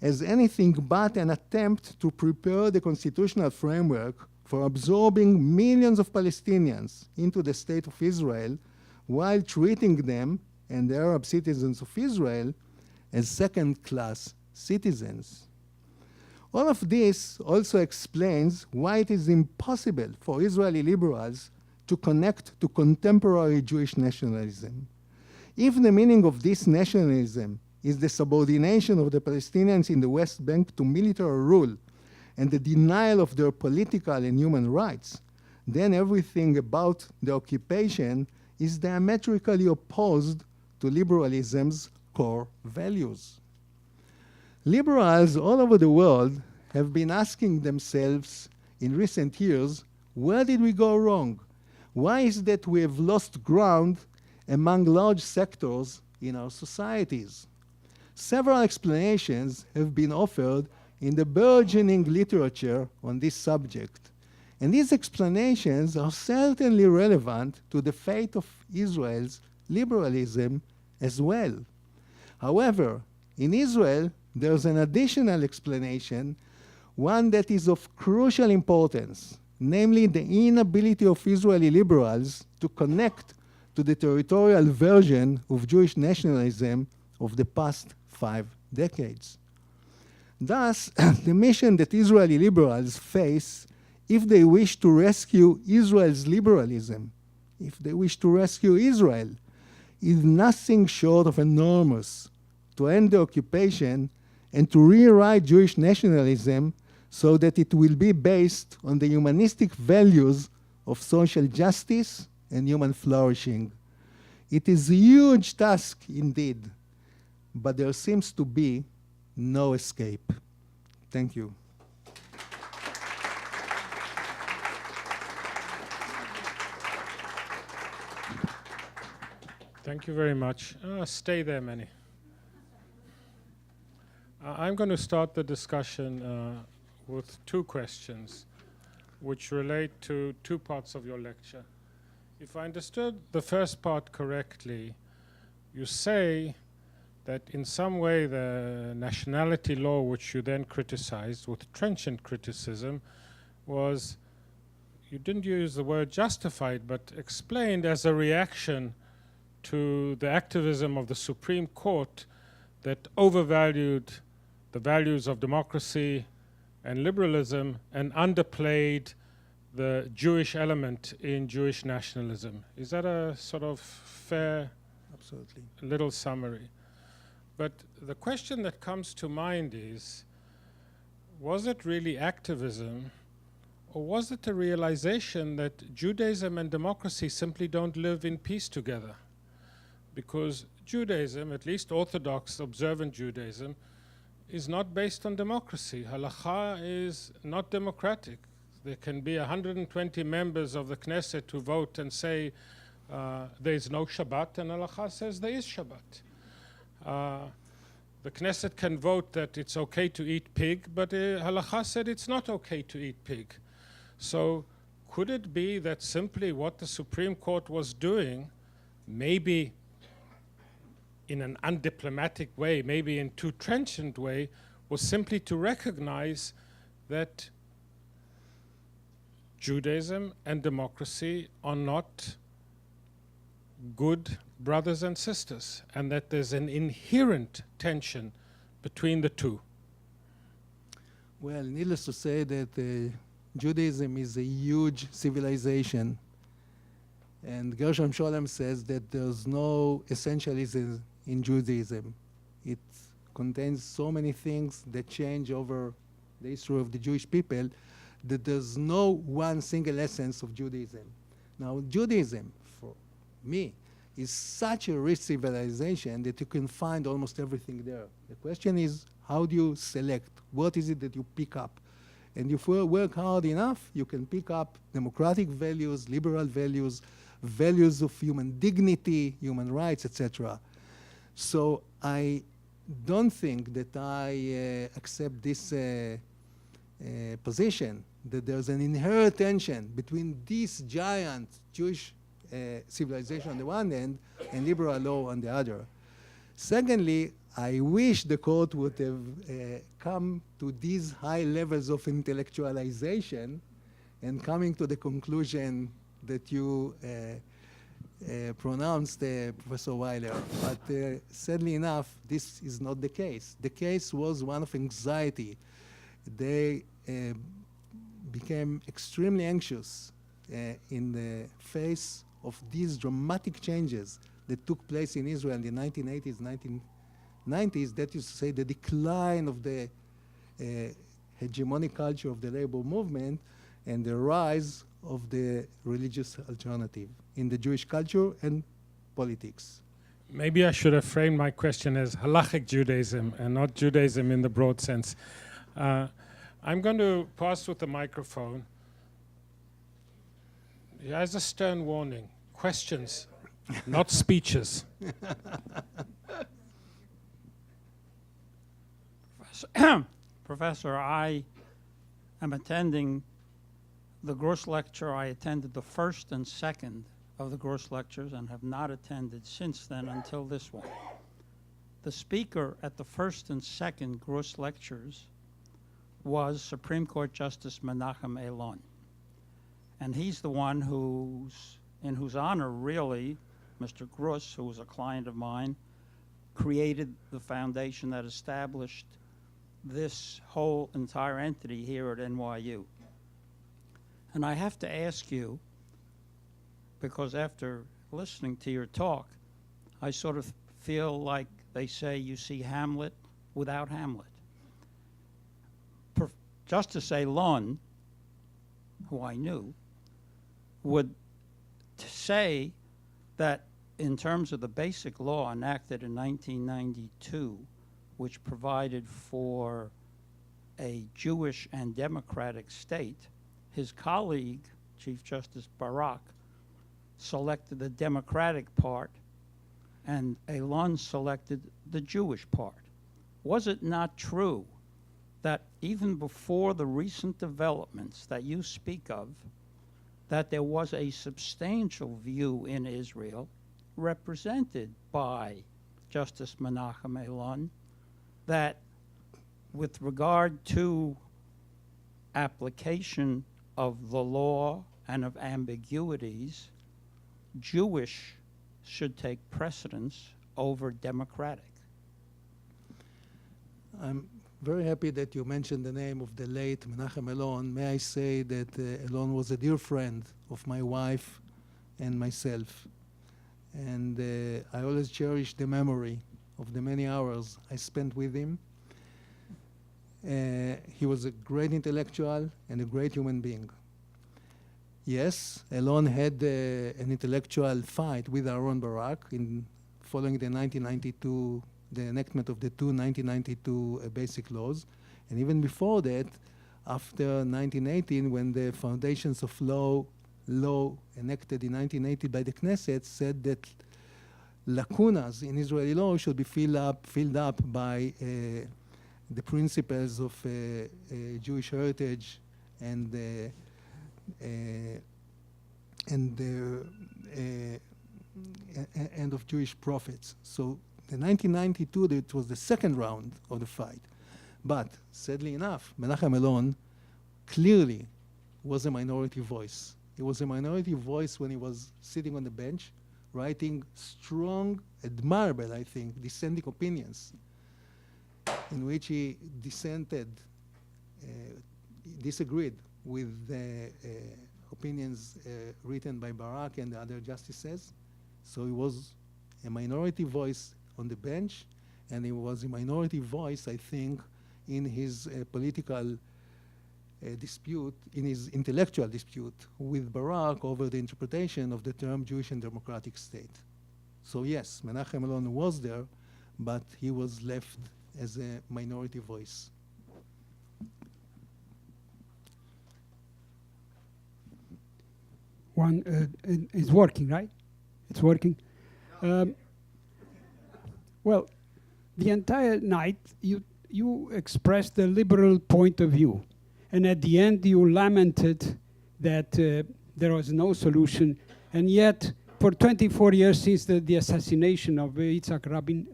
Speaker 2: as anything but an attempt to prepare the constitutional framework for absorbing millions of Palestinians into the state of Israel while treating them and the Arab citizens of Israel as second-class citizens. All of this also explains why it is impossible for Israeli liberals to connect to contemporary Jewish nationalism. If the meaning of this nationalism is the subordination of the Palestinians in the West Bank to military rule and the denial of their political and human rights, then everything about the occupation is diametrically opposed to liberalism's core values. Liberals all over the world have been asking themselves in recent years, where did we go wrong? Why is it that we have lost ground among large sectors in our societies? Several explanations have been offered in the burgeoning literature on this subject. And these explanations are certainly relevant to the fate of Israel's liberalism as well. However, in Israel, there's an additional explanation, one that is of crucial importance, namely the inability of Israeli liberals to connect to the territorial version of Jewish nationalism of the past 5 decades. Thus, the mission that Israeli liberals face if they wish to rescue Israel's liberalism, if they wish to rescue Israel, is nothing short of enormous: to end the occupation and to rewrite Jewish nationalism so that it will be based on the humanistic values of social justice and human flourishing. It is a huge task indeed, but there seems to be no escape. Thank you.
Speaker 1: Thank you very much. Stay there, Manny. I'm going to start the discussion with 2 questions which relate to 2 parts of your lecture. If I understood the first part correctly, you say that in some way the nationality law, which you then criticized with trenchant criticism, was, you didn't use the word justified, but explained as a reaction to the activism of the Supreme Court that overvalued the values of democracy and liberalism and underplayed the Jewish element in Jewish nationalism. Is that a sort of fair
Speaker 2: Absolutely.
Speaker 1: little summary? But the question that comes to mind is, was it really activism, or was it a realization that Judaism and democracy simply don't live in peace together? Because Judaism, at least Orthodox observant Judaism, is not based on democracy. Halakha is not democratic. There can be 120 members of the Knesset who vote and say there is no Shabbat, and Halakha says there is Shabbat. The Knesset can vote that it's okay to eat pig, but Halacha said it's not okay to eat pig. So could it be that simply what the Supreme Court was doing, maybe in an undiplomatic way, maybe in too trenchant way, was simply to recognize that Judaism and democracy are not good brothers and sisters, and that there's an inherent tension between the two?
Speaker 2: Well, needless to say that Judaism is a huge civilization, and Gershom Scholem says that there's no essentialism in Judaism. It contains so many things that change over the history of the Jewish people that there's no one single essence of Judaism. Now, Judaism, for me, is such a rich civilization that you can find almost everything there. The question is, how do you select? What is it that you pick up? And if you work hard enough, you can pick up democratic values, liberal values, values of human dignity, human rights, etc. So I don't think that I accept this position, that there's an inherent tension between this giant Jewish civilization on the one hand and liberal law on the other. Secondly, I wish the court would have come to these high levels of intellectualization and coming to the conclusion that you pronounced, Professor Weiler. But sadly enough, this is not the case. The case was one of anxiety. They became extremely anxious in the face of these dramatic changes that took place in Israel in the 1980s, 1990s. That is to say, the decline of the hegemonic culture of the labor movement and the rise of the religious alternative in the Jewish culture and politics.
Speaker 1: Maybe I should have framed my question as halachic Judaism and not Judaism in the broad sense. I'm going to pass with the microphone. As a stern warning, questions, not speeches.
Speaker 3: Professor, I am attending the Gross Lecture. I attended the first and second of the Gross Lectures and have not attended since then until this one. The speaker at the first and second Gross Lectures was Supreme Court Justice Menachem Elon. And he's the one in whose honor, really, Mr. Gruss, who was a client of mine, created the foundation that established this whole entire entity here at NYU. And I have to ask you, because after listening to your talk, I sort of feel like they say you see Hamlet without Hamlet. Justice Elon, who I knew, would say that in terms of the basic law enacted in 1992, which provided for a Jewish and democratic state, his colleague, Chief Justice Barak, selected the democratic part, and Elon selected the Jewish part. Was it not true that even before the recent developments that you speak of, that there was a substantial view in Israel represented by Justice Menachem Elon that with regard to application of the law and of ambiguities, Jewish should take precedence over democratic?
Speaker 2: I'm very happy that you mentioned the name of the late Menachem Elon. May I say that Elon was a dear friend of my wife and myself. And I always cherish the memory of the many hours I spent with him. He was a great intellectual and a great human being. Yes, Elon had an intellectual fight with Aaron Barak following the 1992, the enactment of the 1992 basic laws. And even before that, after 1918, when the foundations of law enacted in 1980 by the Knesset said that lacunas in Israeli law should be filled up by the principles of Jewish heritage and of Jewish prophets. So in 1992, it was the second round of the fight. But sadly enough, Menachem Elon clearly was a minority voice. He was a minority voice when he was sitting on the bench, writing strong, admirable, I think, dissenting opinions, in which he disagreed with the opinions written by Barak and the other justices. So he was a minority voice on the bench, and he was a minority voice, I think, in his political dispute, in his intellectual dispute with Barak over the interpretation of the term Jewish and democratic state. So yes, Menachem Elon was there, but he was left as a minority voice.
Speaker 4: It's working, right? It's working. Well, the entire night you expressed the liberal point of view, and at the end you lamented that there was no solution, and yet for 24 years since the assassination of Yitzhak Rabin,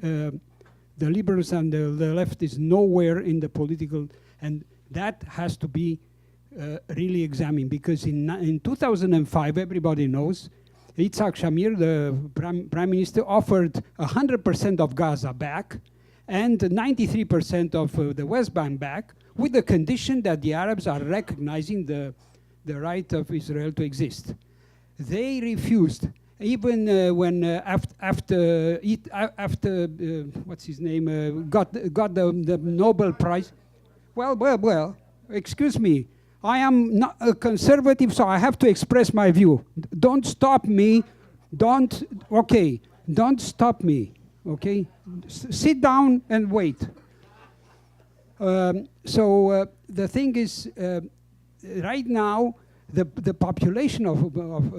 Speaker 4: the liberals and the left is nowhere in the political, and that has to be really examined, because in 2005, everybody knows, Yitzhak Shamir, the prime minister, offered 100% of Gaza back and 93% of the West Bank back, with the condition that the Arabs are recognizing the right of Israel to exist. They refused, even when after what's his name got the Nobel Prize. Well, excuse me. I am not a conservative, so I have to express my view. Don't stop me. Don't stop me, okay? Sit down and wait. The thing is, right now, the population of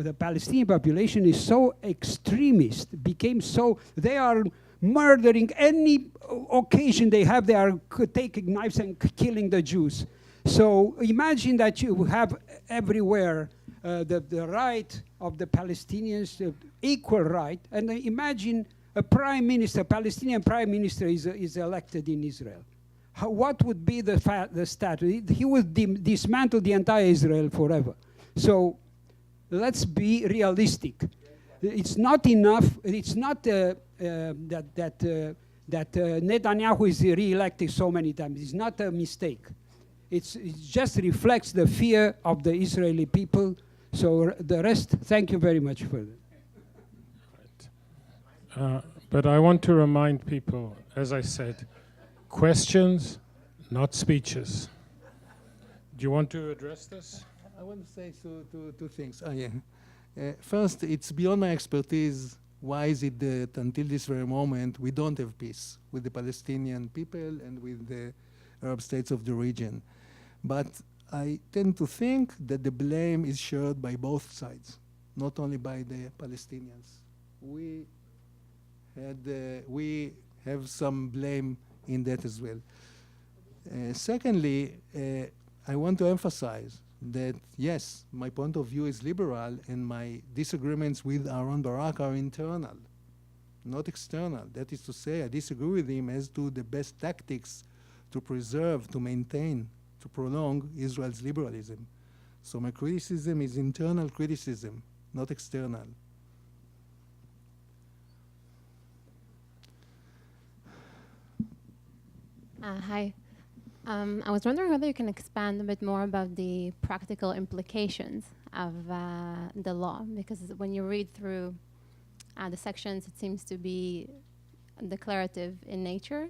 Speaker 4: the Palestinian population is so extremist, became so, they are murdering any occasion they have, they are taking knives and killing the Jews. So imagine that you have everywhere the right of the Palestinians, equal right, and imagine a prime minister, Palestinian prime minister is elected in Israel. What would be the status? He would dismantle the entire Israel forever. So let's be realistic. It's not enough. It's not that Netanyahu is re-elected so many times. It's not a mistake. It just reflects the fear of the Israeli people. So the rest, thank you very much for that.
Speaker 1: But I want to remind people, as I said, questions, not speeches. Do you want to address this?
Speaker 2: I want to say two things. First, it's beyond my expertise. Why is it that until this very moment we don't have peace with the Palestinian people and with the Arab states of the region? But I tend to think that the blame is shared by both sides, not only by the Palestinians. We have some blame in that as well. Secondly, I want to emphasize that, yes, my point of view is liberal, and my disagreements with Aaron Barak are internal, not external. That is to say, I disagree with him as to the best tactics to preserve, to maintain, to prolong Israel's liberalism. So my criticism is internal criticism, not external.
Speaker 5: Hi. I was wondering whether you can expand a bit more about the practical implications of the law, because when you read through the sections, it seems to be declarative in nature.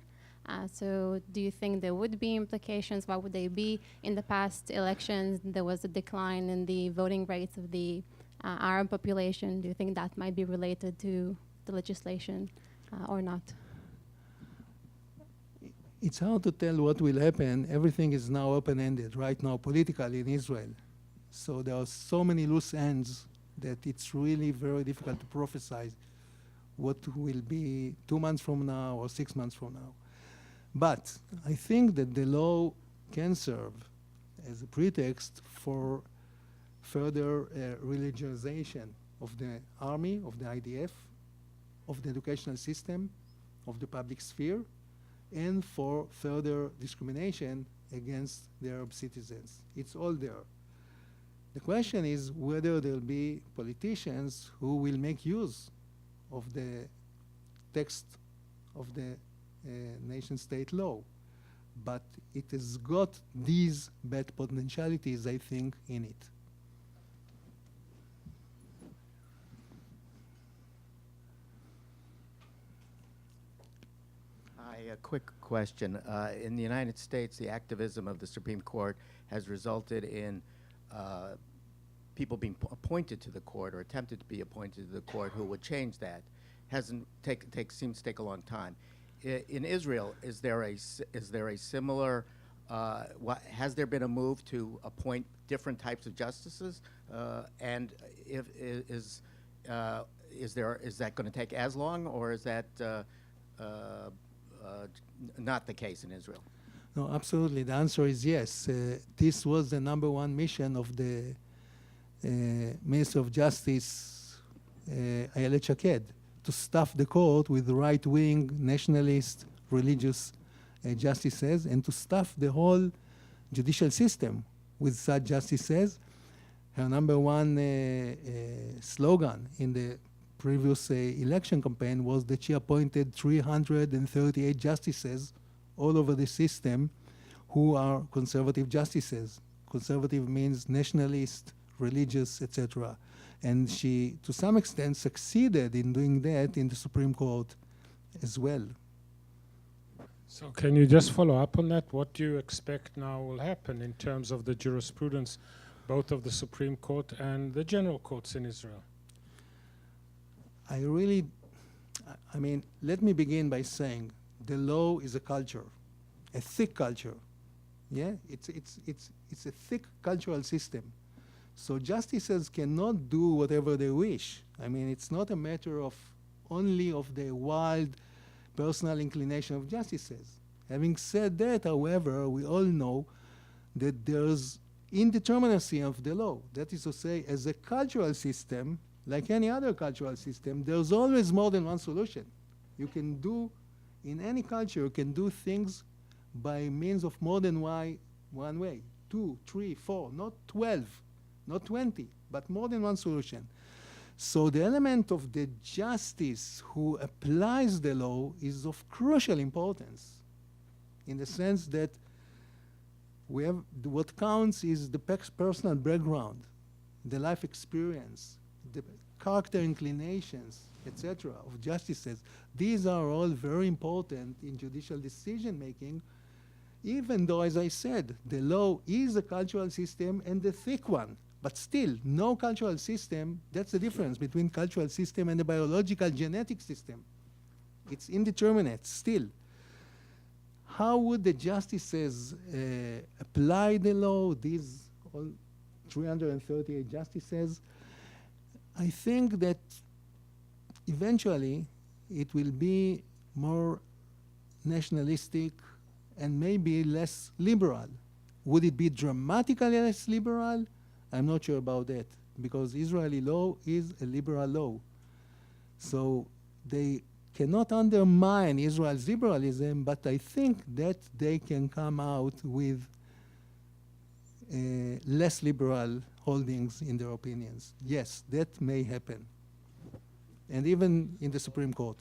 Speaker 5: So do you think there would be implications? What would they be? In the past elections, there was a decline in the voting rates of the Arab population. Do you think that might be related to the legislation or not?
Speaker 2: It's hard to tell what will happen. Everything is now open-ended right now politically in Israel. So there are so many loose ends that it's really very difficult to prophesize what will be 2 months from now or 6 months from now. But I think that the law can serve as a pretext for further religionization of the army, of the IDF, of the educational system, of the public sphere, and for further discrimination against the Arab citizens. It's all there. The question is whether there'll be politicians who will make use of the text of the nation-state law. But it has got these bad potentialities, I think, in it.
Speaker 6: Hi, a quick question. In the United States, the activism of the Supreme Court has resulted in people being appointed to the court or attempted to be appointed to the court who would change that. Seems to take a long time. In Israel, is there a similar? Has there been a move to appoint different types of justices? And is that going to take as long, or is that not the case in Israel?
Speaker 2: No, absolutely. The answer is yes. This was the #1 mission of the Minister of Justice, Ayelet Shaked, to stuff the court with right-wing, nationalist, religious justices, and to stuff the whole judicial system with such justices. Her #1 slogan in the previous election campaign was that she appointed 338 justices all over the system who are conservative justices. Conservative means nationalist, religious, etc. And she, to some extent, succeeded in doing that in the Supreme Court as well.
Speaker 1: So can you just follow up on that? What do you expect now will happen in terms of the jurisprudence, both of the Supreme Court and the general courts in Israel?
Speaker 2: I mean, let me begin by saying the law is a culture, a thick culture. Yeah, it's a thick cultural system. So justices cannot do whatever they wish. I mean, it's not a matter of only of the wild personal inclination of justices. Having said that, however, we all know that there's indeterminacy of the law. That is to say, as a cultural system, like any other cultural system, there's always more than one solution. You can do, in any culture, you can do things by means of more than one way. 2, 3, 4, not 12, not 20, but more than one solution. So the element of the justice who applies the law is of crucial importance, in the sense that we have, what counts is the personal background, the life experience, the character inclinations, etc., of justices. These are all very important in judicial decision making, even though, as I said, the law is a cultural system and a thick one. But still, no cultural system, that's the difference between cultural system and the biological genetic system. It's indeterminate still. How would the justices apply the law, these all 338 justices? I think that eventually it will be more nationalistic and maybe less liberal. Would it be dramatically less liberal? I'm not sure about that, because Israeli law is a liberal law. So they cannot undermine Israel's liberalism, but I think that they can come out with less liberal holdings in their opinions. Yes, that may happen. And even in the Supreme Court.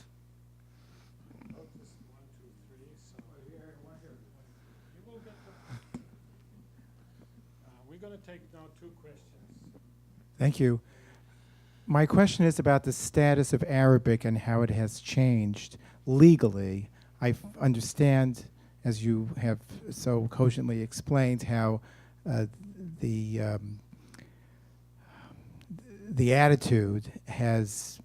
Speaker 1: We're going to take now 2 questions.
Speaker 7: Thank you. My question is about the status of Arabic and how it has changed legally. I understand, as you have so cogently explained, how the attitude has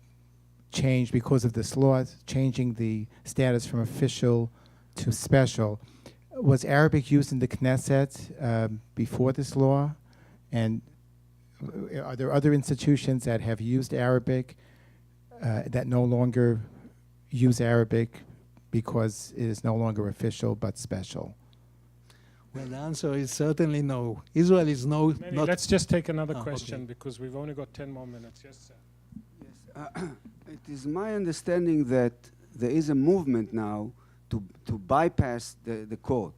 Speaker 7: changed because of this law, changing the status from official to special. Was Arabic used in the Knesset before this law? And are there other institutions that have used Arabic that no longer use Arabic because it is no longer official but special?
Speaker 2: Well, the answer is certainly no. Israel is no,
Speaker 1: Maybe
Speaker 2: not.
Speaker 1: let's just take another
Speaker 2: Oh,
Speaker 1: question
Speaker 2: okay.
Speaker 1: because we've only got 10 more minutes. Yes, sir.
Speaker 8: Yes. It is my understanding that there is a movement now to bypass the court.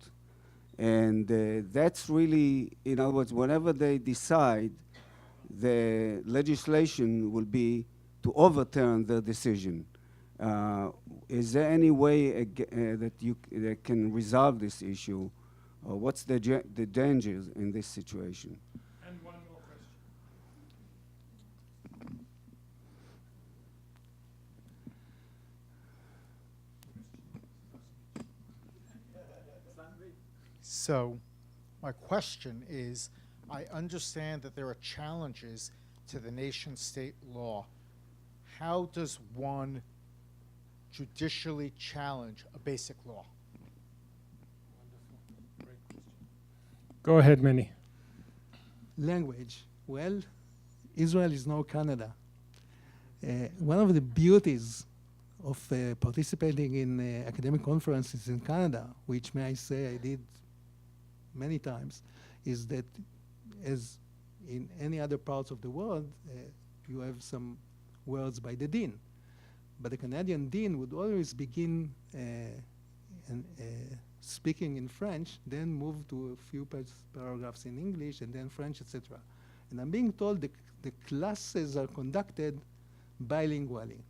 Speaker 8: And that's really, in other words, whenever they decide, the legislation will be to overturn the decision. Is there any way that can resolve this issue? Or what's the dangers in this situation?
Speaker 1: And one more question.
Speaker 9: So, my question is, I understand that there are challenges to the nation-state law. How does one judicially challenge a basic law?
Speaker 1: Go ahead, Manny.
Speaker 2: Language. Well, Israel is no Canada. One of the beauties of participating in academic conferences in Canada, which may I say I did many times, is that as in any other parts of the world, you have some words by the dean. But the Canadian dean would always begin speaking in French, then move to a few paragraphs in English, and then French, etc. And I'm being told the classes are conducted bilingually.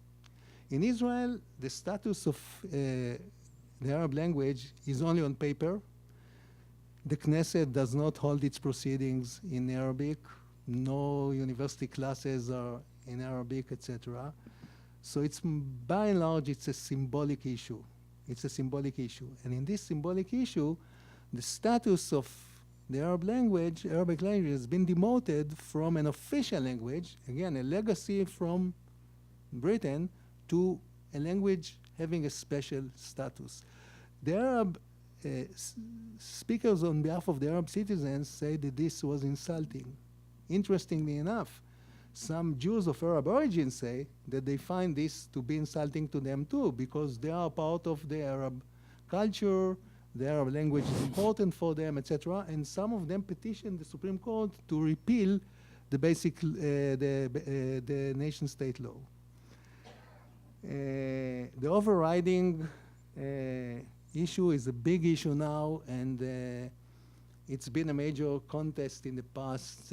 Speaker 2: In Israel, the status of the Arab language is only on paper. The Knesset does not hold its proceedings in Arabic. No university classes are in Arabic, etc. So it's, by and large, it's a symbolic issue. It's a symbolic issue. And in this symbolic issue, the status of the Arabic language, has been demoted from an official language, again, a legacy from Britain, to a language having a special status. The Arab speakers on behalf of the Arab citizens say that this was insulting. Interestingly enough, some Jews of Arab origin say that they find this to be insulting to them too, because they are part of the Arab culture, the Arab language is important for them, etc. And some of them petitioned the Supreme Court to repeal the basic, the nation-state law. The overriding issue is a big issue now, and it's been a major contest in the past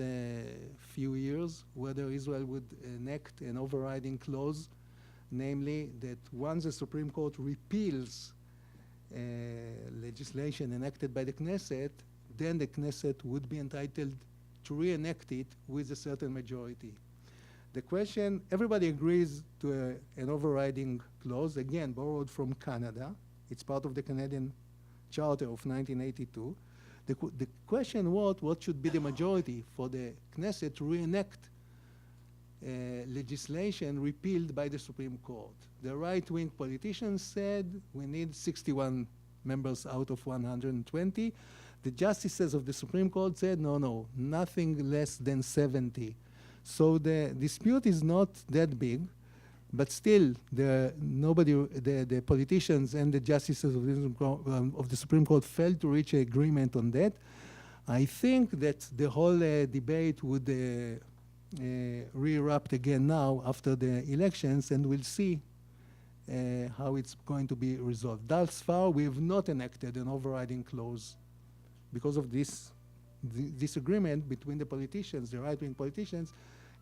Speaker 2: few years, whether Israel would enact an overriding clause, namely that once the Supreme Court repeals legislation enacted by the Knesset, then the Knesset would be entitled to reenact it with a certain majority. The question, everybody agrees to an overriding clause, again, borrowed from Canada. It's part of the Canadian Charter of 1982. The question was, what should be the majority for the Knesset to reenact legislation repealed by the Supreme Court? The right-wing politicians said we need 61 members out of 120. The justices of the Supreme Court said, no, nothing less than 70. So the dispute is not that big, but still, the politicians and the justices of the Supreme Court failed to reach an agreement on that. I think that the whole debate would re-erupt again now after the elections, and we'll see how it's going to be resolved. Thus far, we have not enacted an overriding clause because of this disagreement between the politicians, the right-wing politicians,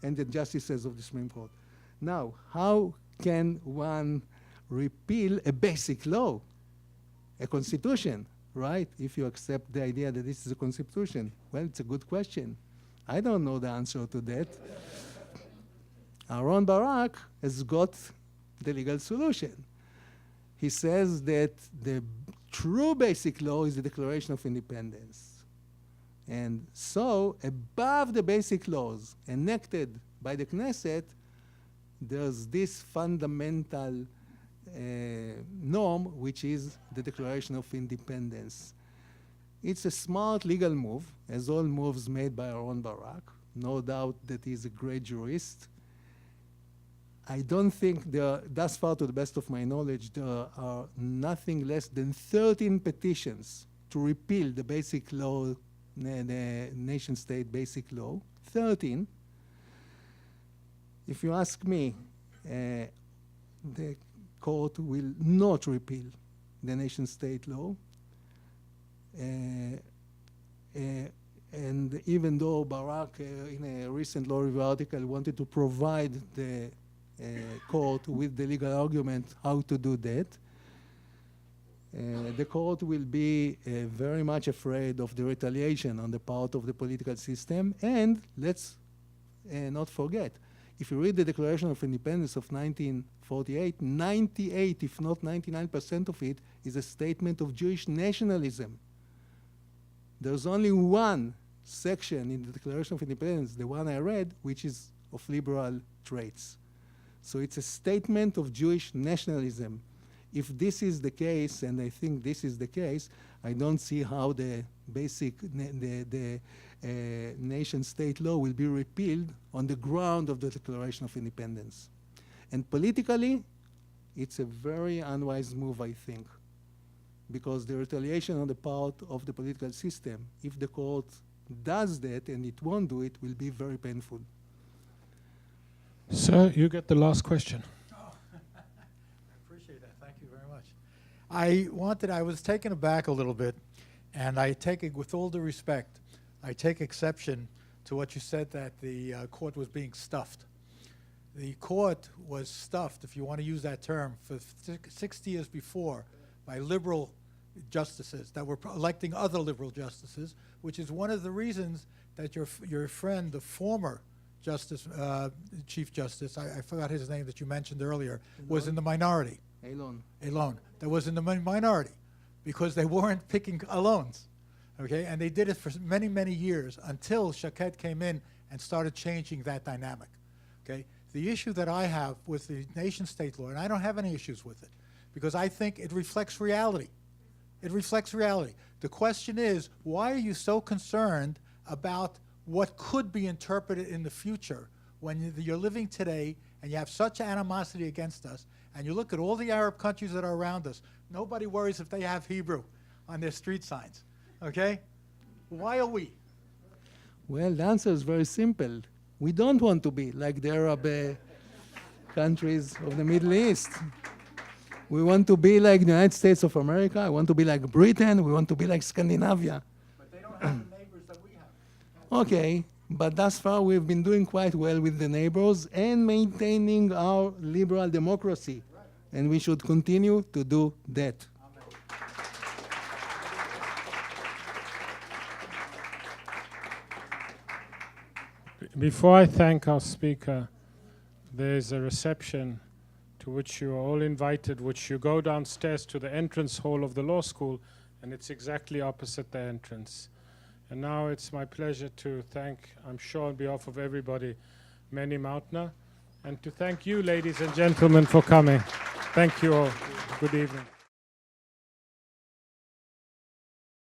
Speaker 2: and the justices of the Supreme Court. Now, how can one repeal a basic law, a constitution, right? If you accept the idea that this is a constitution. Well, it's a good question. I don't know the answer to that. Aaron Barak has got the legal solution. He says that the true basic law is the Declaration of Independence. And so, above the basic laws enacted by the Knesset, there's this fundamental norm, which is the Declaration of Independence. It's a smart legal move, as all moves made by Aaron Barak. No doubt that he's a great jurist. I don't think there, thus far, to the best of my knowledge, there are nothing less than 13 petitions to repeal the basic law, the nation-state basic law. 13. If you ask me, the court will not repeal the nation-state law. And even though Barak, in a recent law review article, wanted to provide the court with the legal argument how to do that, the court will be very much afraid of the retaliation on the part of the political system. And let's not forget, if you read the Declaration of Independence of 1948, 98, if not 99% of it is a statement of Jewish nationalism. There's only one section in the Declaration of Independence, the one I read, which is of liberal traits. So it's a statement of Jewish nationalism. If this is the case, and I think this is the case, I don't see how the basic, nation-state law will be repealed on the ground of the Declaration of Independence. And politically, it's a very unwise move, I think, because the retaliation on the part of the political system, if the court does that, and it won't do it, will be very painful.
Speaker 1: Sir, you get the last question.
Speaker 10: I appreciate that. Thank you very much. I was taken aback a little bit, and I take it with all due respect, I take exception to what you said that the court was being stuffed. The court was stuffed, if you want to use that term, for 60 years before by liberal justices that were electing other liberal justices, which is one of the reasons that your friend, the former Justice, Chief Justice, I forgot his name that you mentioned earlier, was in the minority. Elon. That was in the minority because they weren't picking Alons, okay? And they did it for many, many years until Shaked came in and started changing that dynamic, okay? The issue that I have with the nation-state law, and I don't have any issues with it, because I think it reflects reality. It reflects reality. The question is, why are you so concerned about what could be interpreted in the future when you're living today and you have such animosity against us, and you look at all the Arab countries that are around us, nobody worries if they have Hebrew on their street signs, okay? Why are we?
Speaker 2: Well, the answer is very simple. We don't want to be like the Arab countries of the Middle East. We want to be like the United States of America. I want to be like Britain. We want to be like Scandinavia.
Speaker 10: But they don't have the neighbors that we have.
Speaker 2: Okay, but thus far we've been doing quite well with the neighbors and maintaining our liberal democracy. Right. And we should continue to do that.
Speaker 1: Before I thank our speaker, there's a reception to which you are all invited, which you go downstairs to the entrance hall of the law school, and it's exactly opposite the entrance. And now it's my pleasure to thank, I'm sure on behalf of everybody, Manny Mautner, and to thank you, ladies and gentlemen, for coming. Thank you all. Good evening.